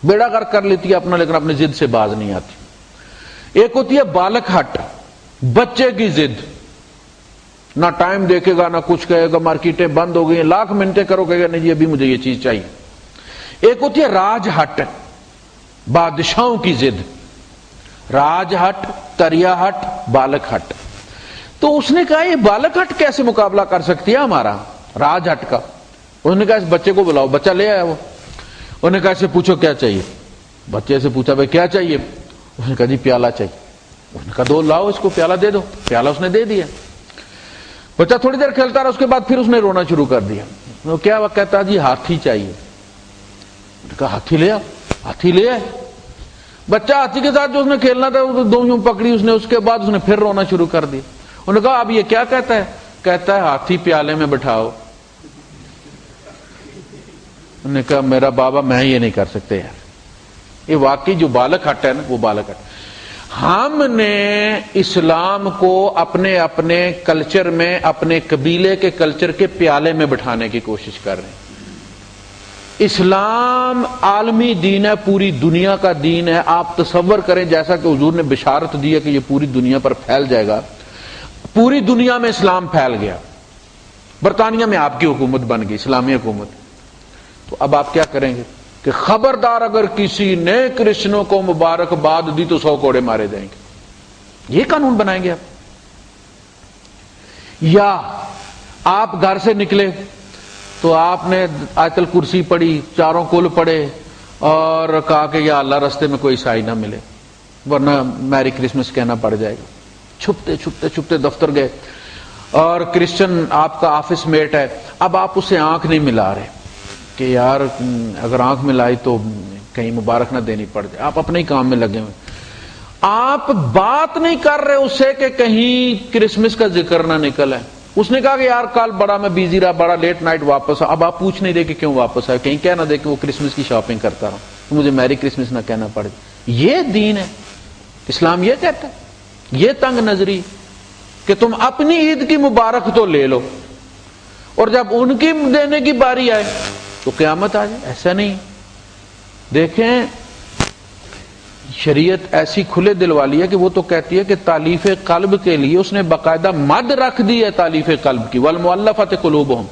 بیڑا غرق کر لیتی ہے اپنا لیکن اپنی ضد سے باز نہیں آتی. ایک ہوتی ہے بالک ہٹ، بچے کی ضد، نہ ٹائم دیکھے گا نہ کچھ کہے گا، مارکیٹیں بند ہو گئی ہیں، لاکھ منٹیں کرو کہے گا نہیں جی ابھی مجھے یہ چیز چاہیے. ایک ہوتی ہے راج ہٹ، بادشاہوں کی ضد. راج ہٹ، تریا ہٹ، بالک ہٹ. تو اس نے کہا یہ بالک ہٹ کیسے مقابلہ کر سکتی ہے ہمارا راج ہٹ کا؟ اس نے کہا اس بچے کو بلاؤ. بچہ لے آیا. وہ انہوں نے کہا اسے پوچھو کیا چاہیے. بچے سے پوچھا بھائی کیا چاہیے؟ اس نے کہا جی پیالہ چاہیے. اس نے کہا دو لاؤ اس کو پیالہ دے دو. پیالہ اس نے دے دیا. بچہ تھوڑی دیر کھیلتا رہا، اس کے بعد پھر اس نے رونا شروع کر دیا. وہ کیا وہ کہتا جی ہاتھی چاہیے. نے کہا ہاتھی لے آ. ہاتھی لے آئے. بچہ ہاتھی کے ساتھ جو اس نے کھیلنا تھا وہ 2 یوں پکڑی اس نے، اس کے بعد اس نے پھر رونا شروع کر دیا. انہوں نے کہا اب یہ کیا کہتا ہے؟ کہتا ہے ہاتھی پیالے میں بٹھاؤ. انہوں نے کہا میرا بابا میں یہ نہیں کر سکتے یار. یہ واقعی جو بالک ہٹ ہے نا وہ بالک ہٹ. ہم نے اسلام کو اپنے اپنے کلچر میں، اپنے قبیلے کے کلچر کے پیالے میں بٹھانے کی کوشش کر رہے ہیں. اسلام عالمی دین ہے، پوری دنیا کا دین ہے. آپ تصور کریں جیسا کہ حضور نے بشارت دی ہے کہ یہ پوری دنیا پر پھیل جائے گا. پوری دنیا میں اسلام پھیل گیا. برطانیہ میں آپ کی حکومت بن گئی، اسلامی حکومت. تو اب آپ کیا کریں گے کہ خبردار اگر کسی نے کرسچنوں کو مبارکباد دی تو 100 کوڑے مارے جائیں گے. یہ قانون بنائیں گے آپ؟ یا آپ گھر سے نکلے تو آپ نے آیت الکرسی پڑھی، 4 کل پڑھے اور کہا کہ یا اللہ رستے میں کوئی عیسائی نہ ملے ورنہ میری کرسمس کہنا پڑ جائے گا. چھپتے چھپتے چھپتے دفتر گئے اور کرسچن آپ کا آفس میٹ ہے. اب آپ اسے آنکھ نہیں ملا رہے کہ یار اگر آنکھ ملائی تو کہیں مبارک نہ دینی پڑ جائے. آپ اپنے ہی کام میں لگے ہوئے. آپ بات نہیں کر رہے اس سے کہ کہیں کرسمس کا ذکر نہ نکل ہے. اس نے کہا کہ یار کل بڑا میں بیزی رہا، بڑا لیٹ نائٹ واپس. اب آپ پوچھ نہیں دے کہ کیوں واپس آئے، کہیں کہہ نہ دے کہ وہ کرسمس کی شاپنگ کرتا رہا تو مجھے میری کرسمس نہ کہنا پڑے. یہ دین ہے اسلام. یہ کہتا ہے یہ تنگ نظری کہ تم اپنی عید کی مبارک تو لے لو اور جب ان کی دینے کی باری آئے تو قیامت آ جائے. ایسا نہیں. دیکھیں شریعت ایسی کھلے دل والی ہے کہ وہ تو کہتی ہے کہ تالیف قلب کے لیے اس نے باقاعدہ مد رکھ دی ہے تالیف قلب کی. والمؤلفۃ قلوبہم،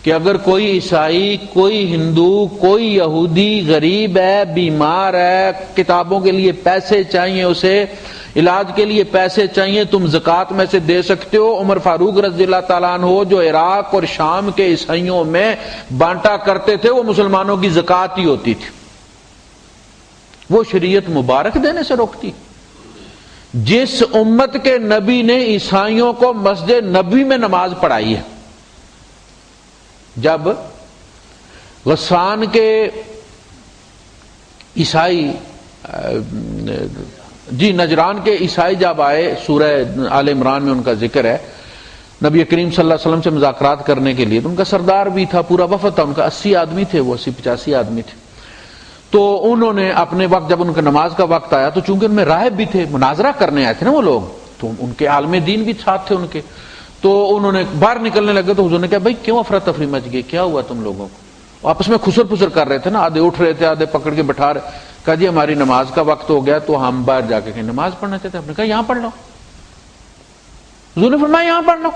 کہ اگر کوئی عیسائی، کوئی ہندو، کوئی یہودی غریب ہے، بیمار ہے، کتابوں کے لیے پیسے چاہیے، اسے علاج کے لیے پیسے چاہیے، تم زکوٰۃ میں سے دے سکتے ہو. عمر فاروق رضی اللہ تعالیٰ عنہ جو عراق اور شام کے عیسائیوں میں بانٹا کرتے تھے وہ مسلمانوں کی زکوٰۃ ہی ہوتی تھی. وہ شریعت مبارک دینے سے روکتی. جس امت کے نبی نے عیسائیوں کو مسجد نبی میں نماز پڑھائی ہے، جب غسان کے عیسائی جی نجران کے عیسائی جب آئے، سورہ آل عمران میں ان کا ذکر ہے، نبی کریم صلی اللہ علیہ وسلم سے مذاکرات کرنے کے لیے، تو ان کا سردار بھی تھا، پورا وفد تھا ان کا، 80 آدمی تھے، وہ 80-85 آدمی تھے. تو انہوں نے اپنے وقت، جب ان کا نماز کا وقت آیا تو چونکہ ان میں راہب بھی تھے، مناظرہ کرنے آئے تھے نا وہ لوگ، تو ان کے عالم دین بھی ساتھ تھے ان کے، تو انہوں نے باہر نکلنے لگے تو حضور نے کہا بھائی کیوں افراتفری مچ گئی، کیا ہوا تم لوگوں کو؟ آپس میں خسر پسر کر رہے تھے نا، آدھے اٹھ رہے تھے، آدھے پکڑ کے بٹھا رہے. کہا جی ہماری نماز کا وقت ہو گیا تو ہم باہر جا کے کہیں نماز پڑھنا چاہتے ہیں. ہم نے کہا یہاں پڑھ لو. حضور نے فرمایا یہاں پڑھ لو،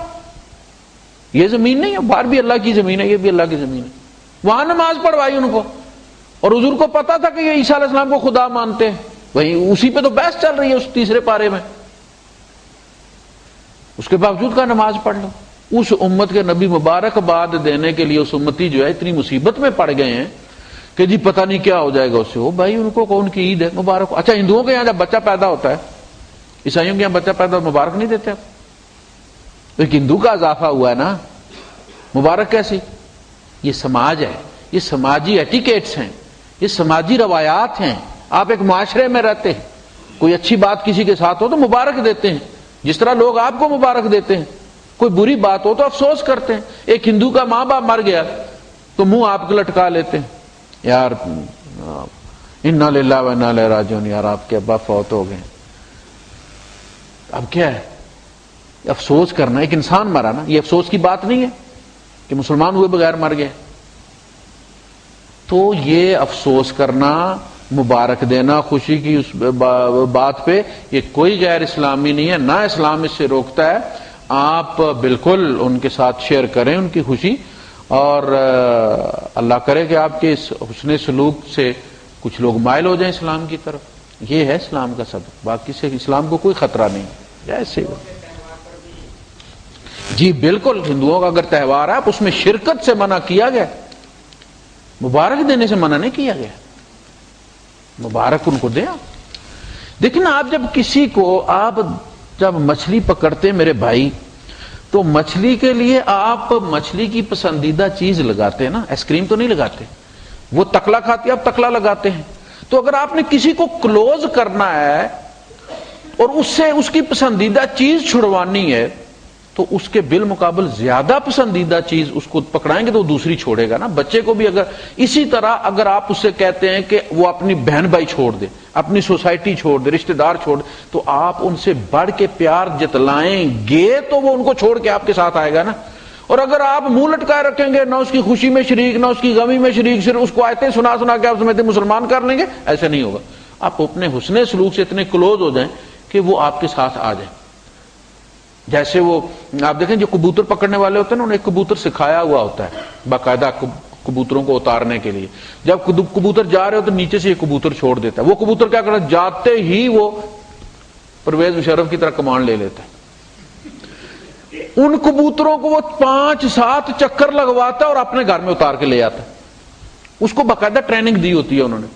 یہ زمین نہیں ہے، باہر بھی اللہ کی زمین ہے، یہ بھی اللہ کی زمین ہے. وہاں نماز پڑھوائی ان کو، اور حضور کو پتا تھا کہ یہ عیسیٰ علیہ السلام کو خدا مانتے ہیں، وہی اسی پہ تو بحث چل رہی ہے اس تیسرے پارے میں. اس کے باوجود کا نماز پڑھ لو. اس امت کے نبی مبارک باد دینے کے لیے اس امتی جو ہے اتنی مصیبت میں پڑ گئے ہیں کہ جی پتہ نہیں کیا ہو جائے گا اس سے. وہ بھائی ان کو کون کی عید ہے مبارک. اچھا ہندوؤں کے یہاں جب بچہ پیدا ہوتا ہے، عیسائیوں کے یہاں بچہ پیدا مبارک نہیں دیتے آپ؟ ایک ہندو کا اضافہ ہوا ہے نا، مبارک کیسی؟ یہ سماج ہے، یہ سماجی ایٹیکیٹس ہیں، یہ سماجی روایات ہیں. آپ ایک معاشرے میں رہتے ہیں، کوئی اچھی بات کسی کے ساتھ ہو تو مبارک دیتے ہیں، جس طرح لوگ آپ کو مبارک دیتے ہیں. کوئی بری بات ہو تو افسوس کرتے ہیں. ایک ہندو کا ماں باپ مر گیا تو منہ آپ کو لٹکا لیتے ہیں، یار انا للہ و انا الیہ راجعون، یار آپ کے ابا فوت ہو گئے. اب کیا ہے افسوس کرنا؟ ایک انسان مرا نا، یہ افسوس کی بات نہیں ہے کہ مسلمان ہوئے بغیر مر گئے. تو یہ افسوس کرنا، مبارک دینا خوشی کی اس بات پہ، یہ کوئی غیر اسلامی نہیں ہے، نہ اسلام اس سے روکتا ہے. آپ بالکل ان کے ساتھ شیئر کریں ان کی خوشی، اور اللہ کرے کہ آپ کے اس حسن سلوک سے کچھ لوگ مائل ہو جائیں اسلام کی طرف. یہ ہے اسلام کا سبب، باقی سے اسلام کو کوئی خطرہ نہیں. جیسے جی بالکل، ہندوؤں کا اگر تہوار ہے اس میں شرکت سے منع کیا گیا، مبارک دینے سے منع نہیں کیا گیا. مبارک ان کو دیں. دیکھیں نا، آپ جب کسی کو آپ جب مچھلی پکڑتے میرے بھائی، تو مچھلی کے لیے آپ مچھلی کی پسندیدہ چیز لگاتے ہیں نا، آئس کریم تو نہیں لگاتے. وہ تکلا کھاتی ہے، آپ تکلا لگاتے ہیں. تو اگر آپ نے کسی کو کلوز کرنا ہے اور اس سے اس کی پسندیدہ چیز چھڑوانی ہے، تو اس کے بالمقابل زیادہ پسندیدہ چیز اس کو پکڑائیں گے تو وہ دوسری چھوڑے گا نا. بچے کو بھی اگر اسی طرح اگر آپ اس سے کہتے ہیں کہ وہ اپنی بہن بھائی چھوڑ دے، اپنی سوسائٹی چھوڑ دے، رشتہ دار چھوڑ دے، تو آپ ان سے بڑھ کے پیار جتلائیں گے تو وہ ان کو چھوڑ کے آپ کے ساتھ آئے گا نا. اور اگر آپ منہ لٹکائے رکھیں گے، نہ اس کی خوشی میں شریک نہ اس کی غمی میں شریک، صرف اس کو آیتیں سنا سنا کے آپ سمجھتے مسلمان کر لیں گے، ایسے نہیں ہوگا. آپ اپنے حسن سلوک سے اتنے کلوز ہو جائیں کہ وہ آپ کے ساتھ آ جائیں. جیسے وہ آپ دیکھیں جو کبوتر پکڑنے والے ہوتے ہیں نا، انہیں ایک کبوتر سکھایا ہوا ہوتا ہے باقاعدہ کبوتروں کو اتارنے کے لیے. جب کبوتر جا رہے ہو تو نیچے سے یہ کبوتر چھوڑ دیتا ہے. وہ کبوتر کیا کرتا ہے، جاتے ہی وہ پرویز مشرف کی طرح کمانڈ لے لیتا ہے. ان کبوتروں کو وہ 5-7 چکر لگواتا ہے اور اپنے گھر میں اتار کے لے آتا ہے. اس کو باقاعدہ ٹریننگ دی ہوتی ہے انہوں نے.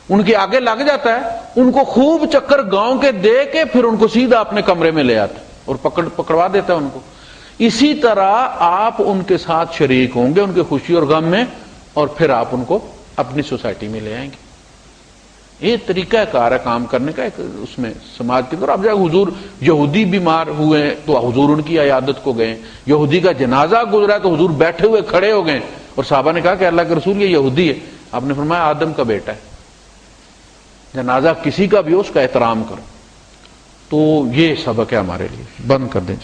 ان کے آگے لگ جاتا ہے، ان کو خوب چکر گاؤں کے دے کے پھر ان کو سیدھا اپنے کمرے میں لے آتا ہے اور پکڑوا دیتا ہے ان کو. اسی طرح آپ ان کے ساتھ شریک ہوں گے ان کے خوشی اور غم میں، اور پھر آپ ان کو اپنی سوسائٹی میں لے آئیں گے. یہ طریقہ کار ہے کام کرنے کا ایک اس میں سماج کے اندر. اب جب حضور یہودی بیمار ہوئے تو حضور ان کی عیادت کو گئے، یہودی کا جنازہ گزرا تو حضور بیٹھے ہوئے کھڑے ہو گئے، اور صحابہ نے کہا کہ اللہ کے رسول یہ یہودی ہے. آپ نے فرمایا آدم کا بیٹا ہے، جنازہ کسی کا بھی ہو اس کا احترام کرو. تو یہ سبق ہے ہمارے لیے. بند کر دیں.